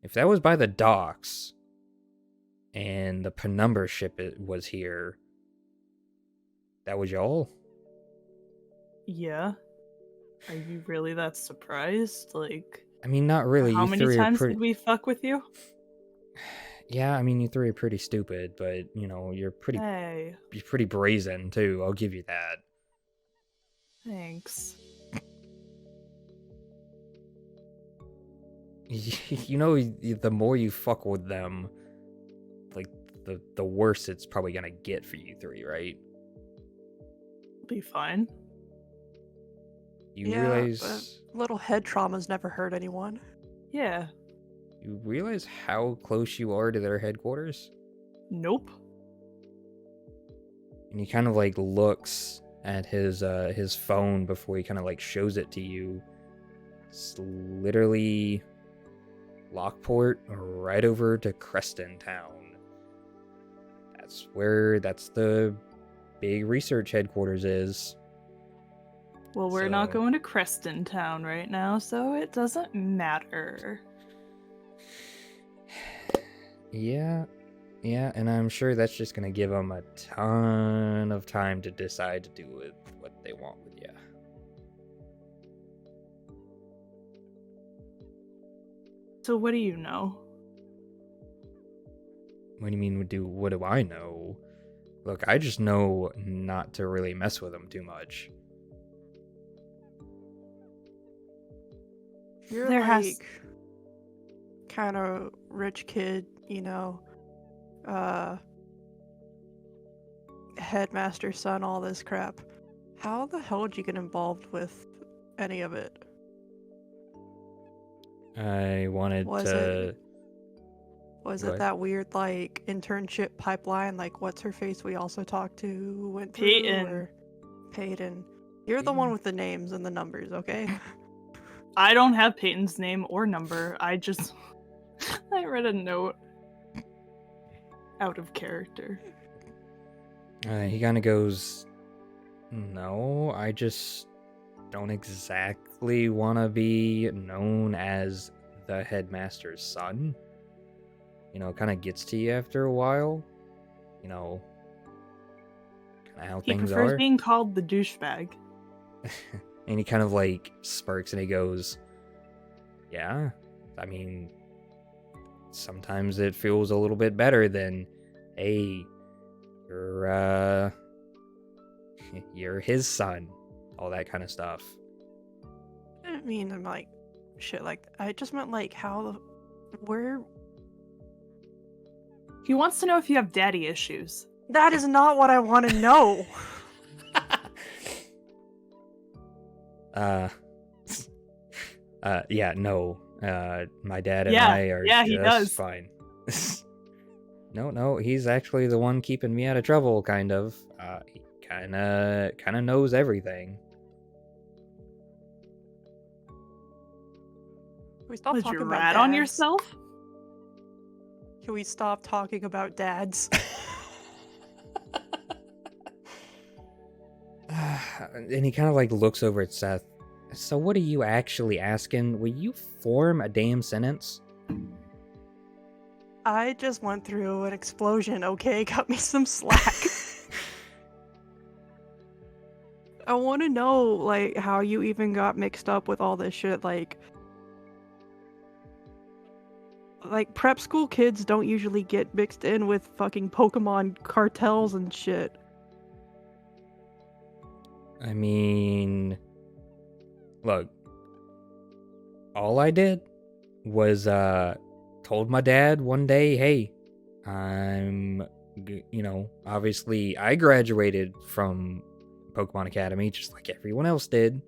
Speaker 1: if that was by the docks and the Penumbra ship was here, that was y'all?
Speaker 2: Yeah. Are you really that surprised? Like,
Speaker 1: I mean, not really.
Speaker 2: how
Speaker 1: You
Speaker 2: many
Speaker 1: three
Speaker 2: times
Speaker 1: are
Speaker 2: did we fuck with you?
Speaker 1: Yeah, I mean, you three are pretty stupid, but you're
Speaker 2: Hey,
Speaker 1: pretty brazen too. I'll give you that.
Speaker 2: thanks.
Speaker 1: The more you fuck with them, like the worse it's probably gonna get for you three, right?
Speaker 2: Be fine.
Speaker 1: You realize
Speaker 4: but little head traumas never hurt anyone.
Speaker 2: Yeah.
Speaker 1: you realize how close you are to their headquarters?
Speaker 2: Nope.
Speaker 1: And he kind of like looks at his phone before he kind of like shows it to you. It's literally Lockport right over to Creston Town. That's the big research headquarters is.
Speaker 2: Well, we're not
Speaker 1: So-
Speaker 2: going to Creston Town right now, so it doesn't matter.
Speaker 1: Yeah, and I'm sure that's just gonna give them a ton of time to decide to do with what they want with you.
Speaker 2: So what do you know?
Speaker 1: What do you mean, what do I know? Look, I just know not to really mess with them too much.
Speaker 4: You're
Speaker 2: There has-
Speaker 4: like kind of rich kid, headmaster's son, all this crap. How the hell did you get involved with any of it?
Speaker 1: I wanted
Speaker 4: Was
Speaker 1: to...
Speaker 4: Was
Speaker 1: Go
Speaker 4: it
Speaker 1: ahead.
Speaker 4: that weird like internship pipeline? Like what's her face we also talked to went through?
Speaker 2: Peyton.
Speaker 4: Or Peyton. You're the one with the names and the numbers, okay?
Speaker 2: I don't have Peyton's name or number. I read a note out of character.
Speaker 1: He kind of goes, no, I just don't exactly want to be known as the headmaster's son. It kind of gets to you after a while. Kind of how
Speaker 2: He
Speaker 1: things
Speaker 2: prefers
Speaker 1: are.
Speaker 2: being called the douchebag.
Speaker 1: And he kind of like smirks and he goes, yeah, I mean, sometimes it feels a little bit better than, hey, you're his son, all that kind of stuff.
Speaker 4: I didn't mean I'm like shit like I just meant like where
Speaker 2: He wants to know if you have daddy issues.
Speaker 4: that is not what I want to know.
Speaker 1: Yeah, no. My dad and
Speaker 2: Yeah,
Speaker 1: I are
Speaker 2: yeah,
Speaker 1: just
Speaker 2: he does.
Speaker 1: fine. No, he's actually the one keeping me out of trouble, kind of. He kind of knows everything.
Speaker 4: We stopped
Speaker 2: Did
Speaker 4: talking
Speaker 2: you
Speaker 4: about
Speaker 2: rat on
Speaker 4: dads.
Speaker 2: yourself?
Speaker 4: Can we stop talking about dads?
Speaker 1: And he kind of like looks over at Seth. So what are you actually asking? Will you form a damn sentence?
Speaker 4: I just went through an explosion, okay? Cut me some slack. I want to know, like, how you even got mixed up with all this shit. Like, prep school kids don't usually get mixed in with fucking Pokemon cartels and shit.
Speaker 1: I mean, look, all I did was told my dad one day, hey, obviously I graduated from Pokemon Academy just like everyone else did.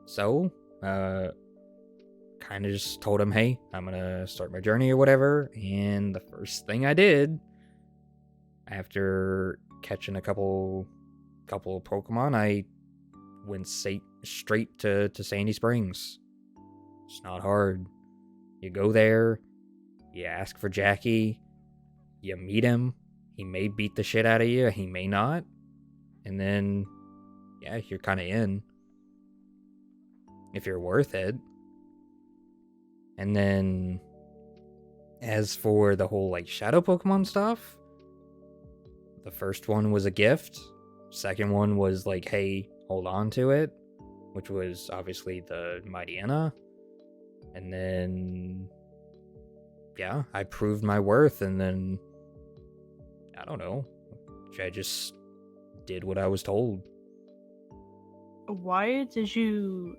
Speaker 1: So, kind of just told him, hey, I'm gonna start my journey or whatever. And the first thing I did after catching a couple of Pokemon, I went straight to Sandy Springs. It's not hard. You go there, you ask for Jackie, you meet him. He may beat the shit out of you, he may not. And then, yeah, you're kind of in. If you're worth it. And then, as for the whole, like, shadow Pokemon stuff, the first one was a gift. Second one was like, hey, hold on to it, which was obviously the Mightyena. And then, yeah, I proved my worth, and then, I don't know, I just did what I was told.
Speaker 2: Why did you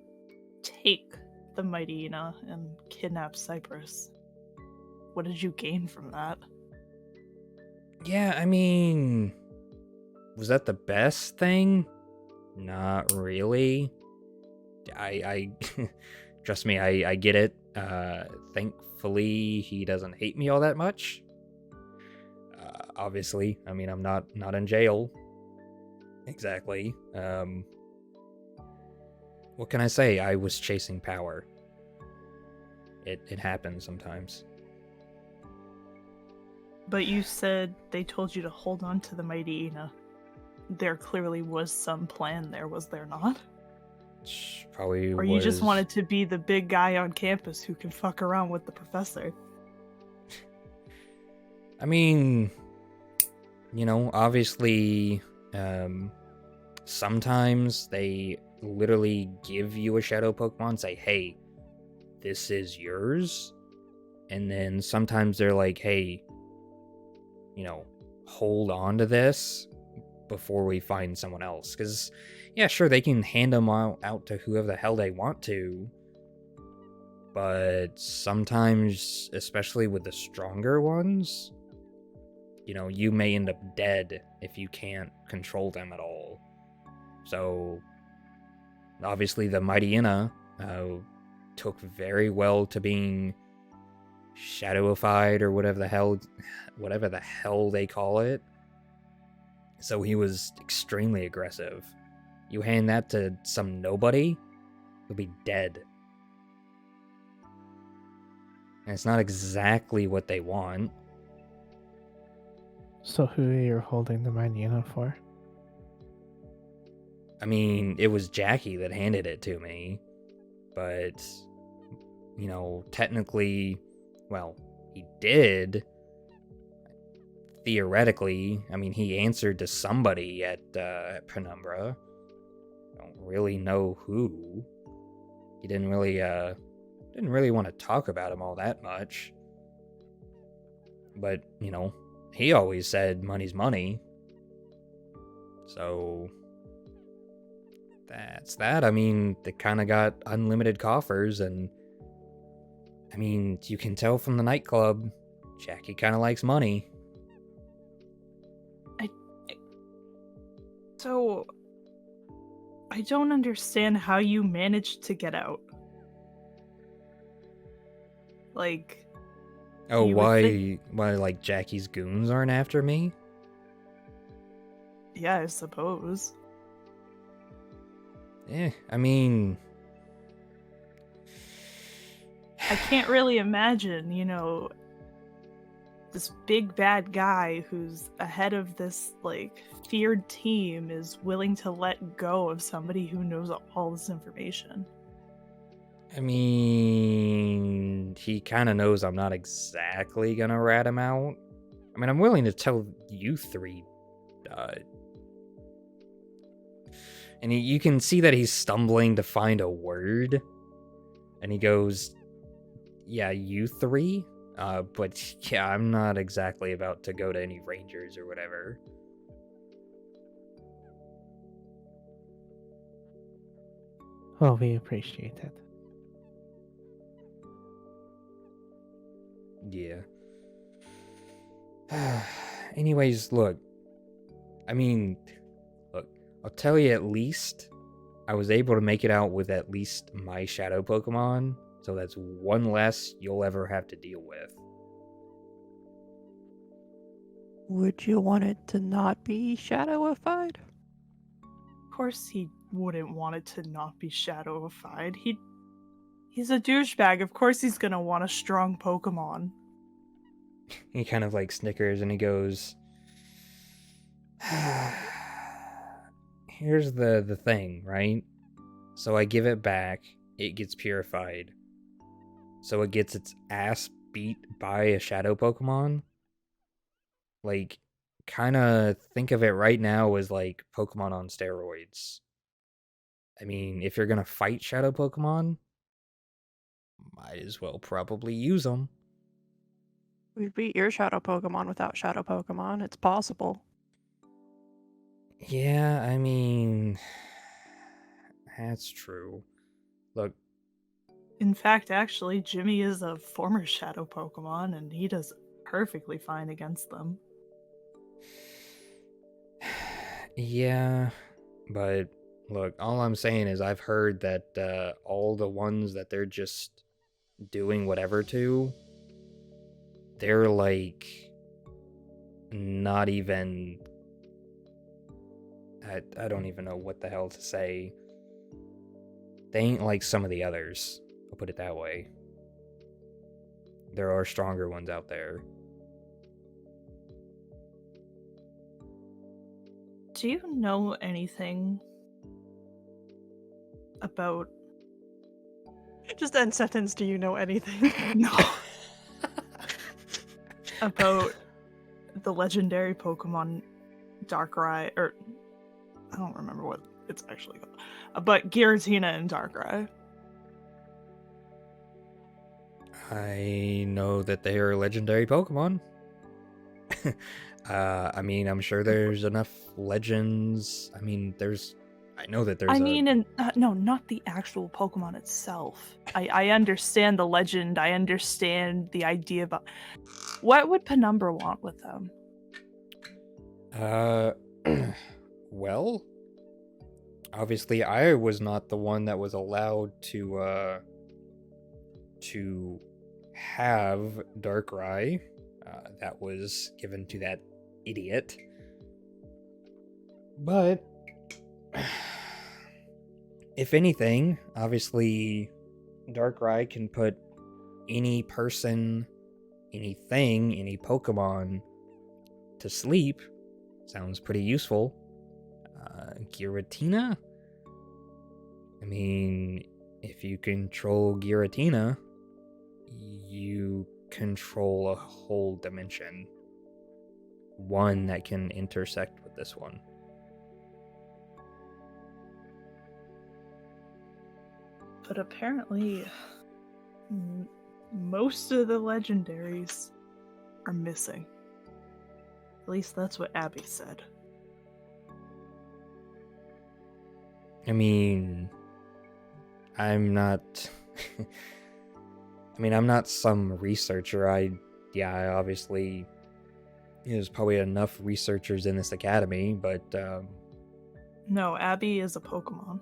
Speaker 2: take the Mightyena and kidnap Cypress? What did you gain from that?
Speaker 1: Yeah, I mean, was that the best thing? Not really. I trust me, I get it. Thankfully, he doesn't hate me all that much. Obviously, I mean, I'm not in jail. Exactly. What can I say? I was chasing power. It happens sometimes.
Speaker 2: But you said they told you to hold on to the Mightyena. There clearly was some plan there, was there not?
Speaker 1: Probably
Speaker 2: or you just wanted to be the big guy on campus who can fuck around with the professor.
Speaker 1: I mean, obviously, sometimes they literally give you a shadow Pokemon, say, hey, this is yours. And then sometimes they're like, hey, hold on to this before we find someone else. Because, yeah, sure, they can hand them out to whoever the hell they want to. But sometimes, especially with the stronger ones, you may end up dead if you can't control them at all. So, obviously, the Mightyena took very well to being shadowified or whatever the hell they call it. So he was extremely aggressive. You hand that to some nobody, he'll be dead. And it's not exactly what they want.
Speaker 3: So who are you holding the Mightyena for?
Speaker 1: I mean, it was Jackie that handed it to me. But, technically, well, he did. Theoretically, I mean, he answered to somebody at Penumbra. I don't really know who. He didn't really want to talk about him all that much. But, he always said money's money. So, that's that. I mean, they kind of got unlimited coffers, and I mean, you can tell from the nightclub, Jackie kind of likes money.
Speaker 2: So, I don't understand how you managed to get out. Like...
Speaker 1: Oh, why, like, Jackie's goons aren't after me?
Speaker 2: Yeah, I suppose.
Speaker 1: I mean...
Speaker 2: I can't really imagine, this big bad guy who's ahead of this like feared team is willing to let go of somebody who knows all this information?
Speaker 1: I mean, he kind of knows I'm not exactly gonna rat him out. I mean, I'm willing to tell you three. And you can see that he's stumbling to find a word. And he goes, yeah, you three? But yeah, I'm not exactly about to go to any rangers or whatever.
Speaker 3: Well, we appreciate it.
Speaker 1: Yeah. Anyways, look. I mean, look, I'll tell you at least I was able to make it out with at least my shadow Pokemon, so that's one less you'll ever have to deal with.
Speaker 4: Would you want it to not be shadowified?
Speaker 2: Of course he wouldn't want it to not be shadowified. He's a douchebag. Of course he's gonna want a strong Pokemon.
Speaker 1: He kind of like snickers and he goes, here's the thing, right? So I give it back, it gets purified. So it gets its ass beat by a shadow Pokemon. Like, kind of think of it right now as like Pokemon on steroids. I mean, if you're gonna fight shadow Pokemon, might as well probably use them.
Speaker 4: We beat your shadow Pokemon without shadow Pokemon. It's possible.
Speaker 1: Yeah, I mean, that's true. Look,
Speaker 2: In fact, actually, Jimmy is a former shadow Pokemon, and he does perfectly fine against them.
Speaker 1: yeah, but look, all I'm saying is I've heard that all the ones that they're just doing whatever to, they're like not even. I don't even know what the hell to say. They ain't like some of the others. I'll put it that way. There are stronger ones out there.
Speaker 2: Do you know anything about...
Speaker 4: Just end sentence, do you know anything?
Speaker 2: No. About the legendary Pokemon Darkrai, or I don't remember what it's actually called, but Giratina and Darkrai.
Speaker 1: I know that they are legendary Pokemon. I mean, I'm sure there's enough legends. I mean, I know that there's
Speaker 2: No, not the actual Pokemon itself. I understand the legend. I understand the idea about... What would Penumbra want with them?
Speaker 1: Well, obviously I was not the one that was allowed to have Darkrai. That was given to that idiot. But if anything, obviously Darkrai can put any person, anything, any Pokemon to sleep. Sounds pretty useful. Giratina? I mean, if you control Giratina, you control a whole dimension. One that can intersect with this one.
Speaker 2: But apparently, most of the legendaries are missing. At least that's what Abby said.
Speaker 1: I mean, I'm not... I'm not some researcher. I obviously... There's probably enough researchers in this academy, but...
Speaker 2: No, Abby is a Pokemon.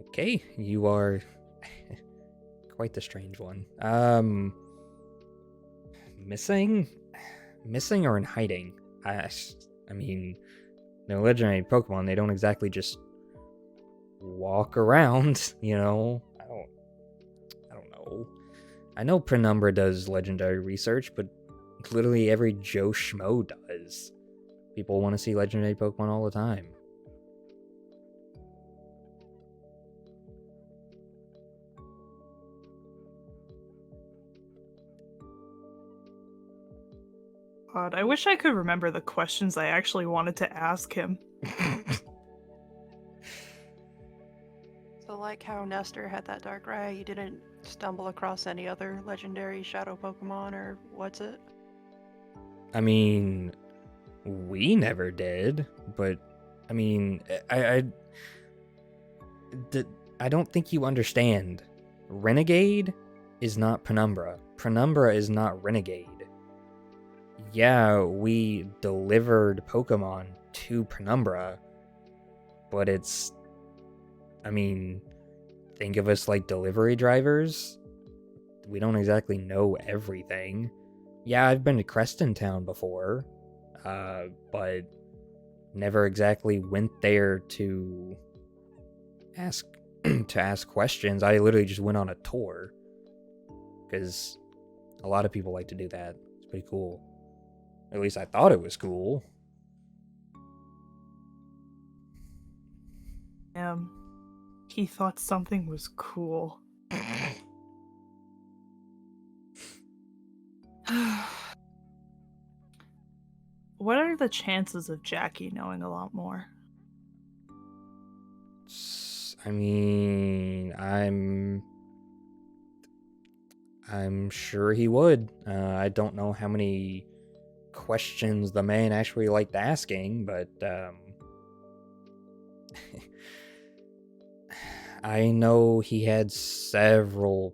Speaker 1: Okay, you are quite the strange one. Missing or in hiding? I mean, no legendary Pokemon, they don't exactly just walk around, you know. I don't I know Penumbra does legendary research, but literally every Joe Schmo does. People want to see legendary Pokemon all the time.
Speaker 2: God, I wish I could remember the questions I actually wanted to ask him.
Speaker 4: So like how Nestor had that Darkrai, you didn't stumble across any other legendary shadow Pokemon, or what's it?
Speaker 1: I mean, we never did, but I mean, I don't think you understand. Renegade is not Penumbra. Penumbra is not Renegade. Yeah, we delivered Pokemon to Penumbra, but I mean, think of us like delivery drivers. We don't exactly know everything. Yeah, I've been to Creston Town before, but never exactly went there to ask questions. I literally just went on a tour, because a lot of people like to do that. It's pretty cool. At least I thought it was cool.
Speaker 2: He thought something was cool. What are the chances of Jackie knowing a lot more?
Speaker 1: I mean, I'm sure he would. I don't know how many questions the man actually liked asking, but I know he had several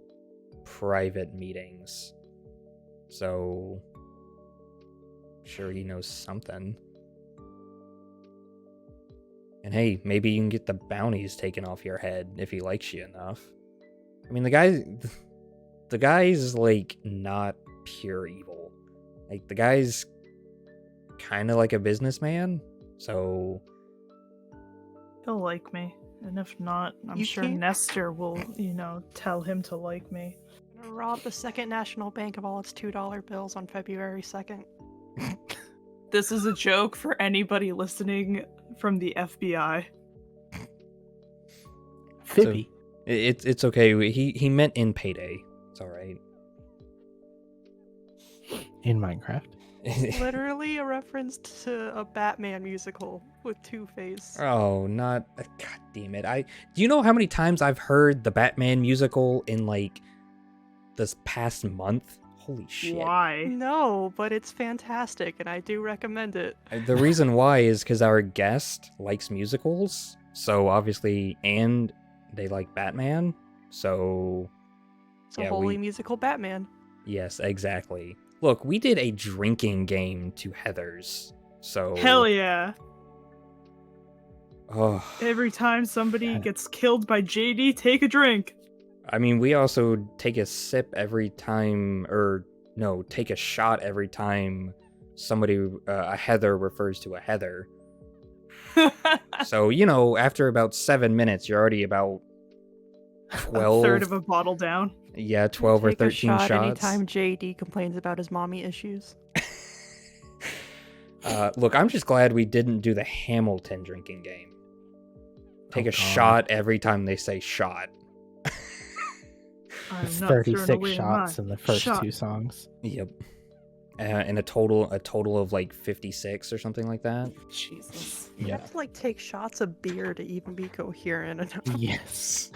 Speaker 1: private meetings, so I'm sure he knows something. And hey, maybe you can get the bounties taken off your head if he likes you enough. I mean, the guy's like not pure evil. Like, the guy's kind of like a businessman, so
Speaker 2: He'll like me. And if not, I'm
Speaker 4: You
Speaker 2: sure
Speaker 4: can't-
Speaker 2: Nestor will, tell him to like me.
Speaker 4: Gonna rob the Second National Bank of all its $2 bills on February 2nd.
Speaker 2: This is a joke for anybody listening from the FBI.
Speaker 3: Fibby.
Speaker 1: it's okay. He meant in Payday. It's all right.
Speaker 3: In Minecraft.
Speaker 4: Literally a reference to a Batman musical with Two-Face.
Speaker 1: Oh, not God damn it! Do you know how many times I've heard the Batman musical in like this past month? Holy shit!
Speaker 2: Why?
Speaker 4: No, but it's fantastic, and I do recommend it.
Speaker 1: The reason why is because our guest likes musicals, so obviously, and they like Batman, so
Speaker 4: It's a
Speaker 1: yeah,
Speaker 4: holy musical Batman.
Speaker 1: yes, exactly. Look, we did a drinking game to Heather's, so
Speaker 2: Hell yeah.
Speaker 1: Oh,
Speaker 2: Every time somebody gets killed by JD, take a drink.
Speaker 1: I mean, we also take a sip every time, or no, take a shot every time somebody, a Heather, refers to a Heather. So, after about 7 minutes, you're already about 12.
Speaker 2: A third of a bottle down.
Speaker 1: Yeah, 12 or
Speaker 4: Take a
Speaker 1: 13
Speaker 4: shot
Speaker 1: shots.
Speaker 4: anytime JD complains about his mommy issues.
Speaker 1: Look, I'm just glad we didn't do the Hamilton drinking game. Take a
Speaker 3: God.
Speaker 1: shot every time they say shot.
Speaker 2: I'm
Speaker 3: It's
Speaker 2: not throwing
Speaker 3: 36
Speaker 2: away
Speaker 3: shots
Speaker 2: my
Speaker 3: in the first
Speaker 2: shot.
Speaker 3: 2 songs.
Speaker 1: Yep. And a total of like 56 or something like that.
Speaker 2: Jesus.
Speaker 4: You
Speaker 1: Yeah.
Speaker 4: have to take shots of beer to even be coherent enough.
Speaker 3: Yes.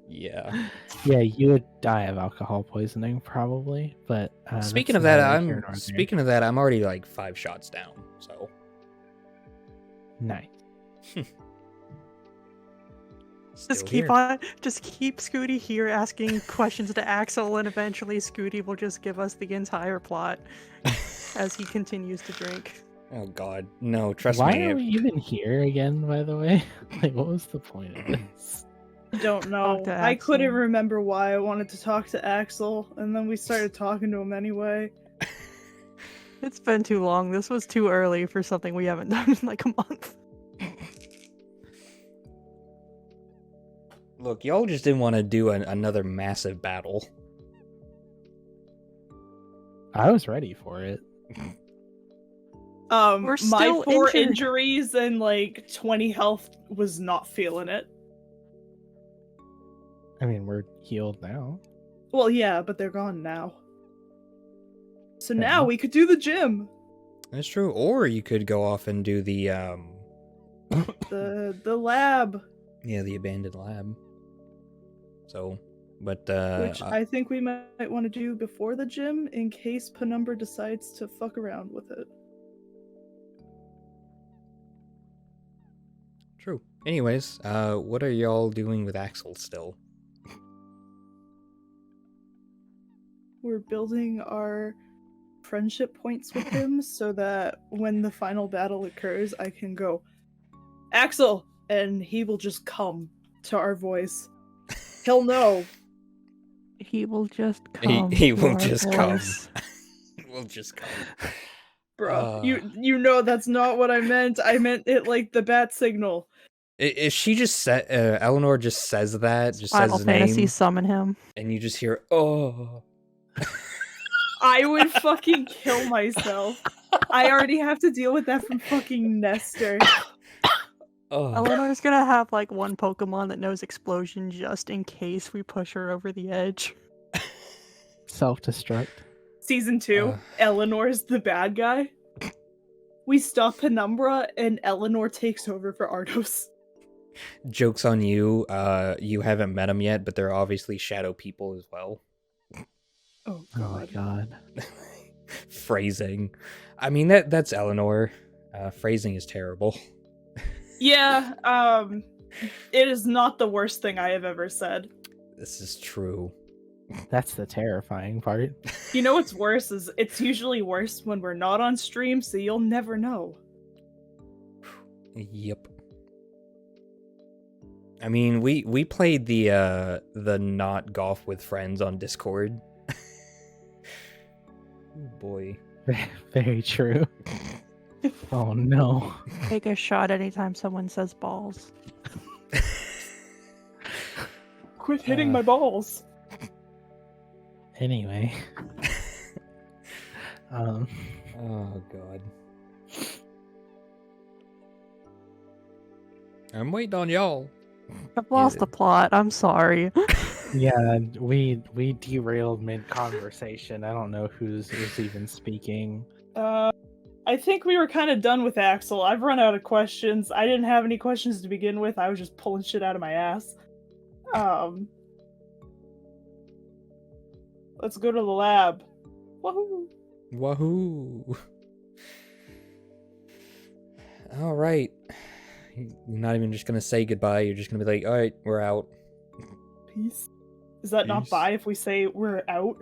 Speaker 1: Yeah.
Speaker 3: Yeah, you would die of alcohol poisoning probably, but
Speaker 1: Speaking
Speaker 3: that's
Speaker 1: of that,
Speaker 3: neither here nor there.
Speaker 1: I'm already like 5 shots down. So
Speaker 3: Nice.
Speaker 4: Just keep Scooty here asking questions to Axel, and eventually Scooty will just give us the entire plot as he continues to drink.
Speaker 1: Oh God, no! Trust
Speaker 3: Why
Speaker 1: me.
Speaker 3: are we even here again, by the way? Like, what was the point of this?
Speaker 2: Don't know.
Speaker 4: Talk to
Speaker 2: I couldn't
Speaker 4: Axel.
Speaker 2: remember why I wanted to talk to Axel, and then we started talking to him anyway.
Speaker 4: It's been too long. This was too early for something we haven't done in like a month.
Speaker 1: Look, y'all just didn't want to do another massive battle.
Speaker 3: I was ready for it.
Speaker 4: We're
Speaker 2: My
Speaker 4: still
Speaker 2: 4
Speaker 4: injured.
Speaker 2: injuries and like 20 health was not feeling it.
Speaker 3: I mean, we're healed now.
Speaker 2: Well, yeah, but they're gone now. So
Speaker 3: Fair
Speaker 2: now
Speaker 3: enough.
Speaker 2: we could do the gym.
Speaker 1: That's true. Or you could go off and do the
Speaker 2: The lab,
Speaker 1: the abandoned lab. So, but
Speaker 2: which I think we might want to do before the gym in case Penumbra decides to fuck around with it.
Speaker 1: true. Anyways, what are y'all doing with Axel still?
Speaker 2: We're building our friendship points with him so that when the final battle occurs, I can go, Axel, and he will just come to our voice. He'll know.
Speaker 4: He will just come.
Speaker 1: He
Speaker 4: to
Speaker 1: will
Speaker 4: our
Speaker 1: just come.
Speaker 4: voice.
Speaker 1: We'll just come.
Speaker 2: Bro, you know that's not what I meant. I meant it like the bat signal.
Speaker 1: If she just said, Eleanor just says that, just
Speaker 4: Final
Speaker 1: says the
Speaker 4: Fantasy
Speaker 1: name,
Speaker 4: summon him.
Speaker 1: and you just hear, oh.
Speaker 2: I would fucking kill myself. I already have to deal with that from fucking Nestor.
Speaker 1: Oh.
Speaker 4: Eleanor's gonna have like one Pokemon that knows explosion just in case we push her over the edge.
Speaker 3: Self-destruct.
Speaker 2: Season 2, Eleanor's the bad guy. We stop Penumbra and Eleanor takes over for Ardos.
Speaker 1: Joke's on you. You haven't met them yet, but they're obviously shadow people as well.
Speaker 2: Oh
Speaker 3: Oh my
Speaker 2: god.
Speaker 3: god.
Speaker 1: Phrasing. I mean, that's Eleanor. Phrasing is terrible.
Speaker 2: Yeah, it is not the worst thing I have ever said.
Speaker 1: This is true.
Speaker 3: That's the terrifying part.
Speaker 2: You know what's worse is it's usually worse when we're not on stream, so you'll never know.
Speaker 1: Yep. I mean, we played the not golf with friends on Discord. Oh boy.
Speaker 3: Very true. Oh no.
Speaker 4: Take a shot anytime someone says balls.
Speaker 2: Quit hitting my balls.
Speaker 3: Anyway.
Speaker 1: Oh god. I'm waiting on y'all.
Speaker 4: I've lost the plot. I'm sorry.
Speaker 3: Yeah, we derailed mid-conversation. I don't know who's even speaking.
Speaker 2: I think we were kind of done with Axel. I've run out of questions. I didn't have any questions to begin with. I was just pulling shit out of my ass. Let's go to the lab. Woohoo!
Speaker 1: Wahoo! All right. You're not even just gonna say goodbye. You're just gonna be like, "All right, we're out."
Speaker 2: Peace. Is that not
Speaker 1: Peace.
Speaker 2: bye if we say we're out?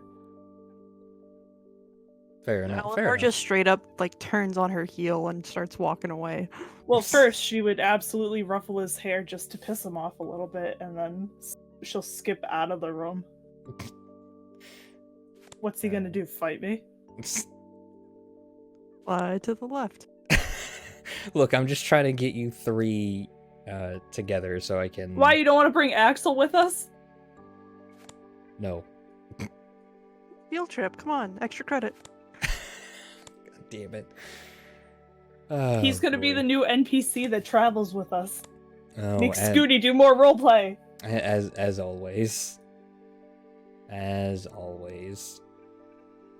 Speaker 1: Fair enough. Fair
Speaker 4: Eleanor
Speaker 1: enough.
Speaker 4: just straight up like turns on her heel and starts walking away.
Speaker 2: Well, first she would absolutely ruffle his hair just to piss him off a little bit, and then she'll skip out of the room. What's he gonna do? Fight me?
Speaker 4: Fly to the left.
Speaker 1: Look, I'm just trying to get you three together so I can.
Speaker 2: Why, you don't want to bring Axel with us?
Speaker 1: No.
Speaker 4: Field trip. Come on, extra credit.
Speaker 1: God damn it.
Speaker 2: He's gonna be the new NPC that travels with us.
Speaker 1: Oh,
Speaker 2: Make Scooty do more roleplay.
Speaker 1: as always. As always.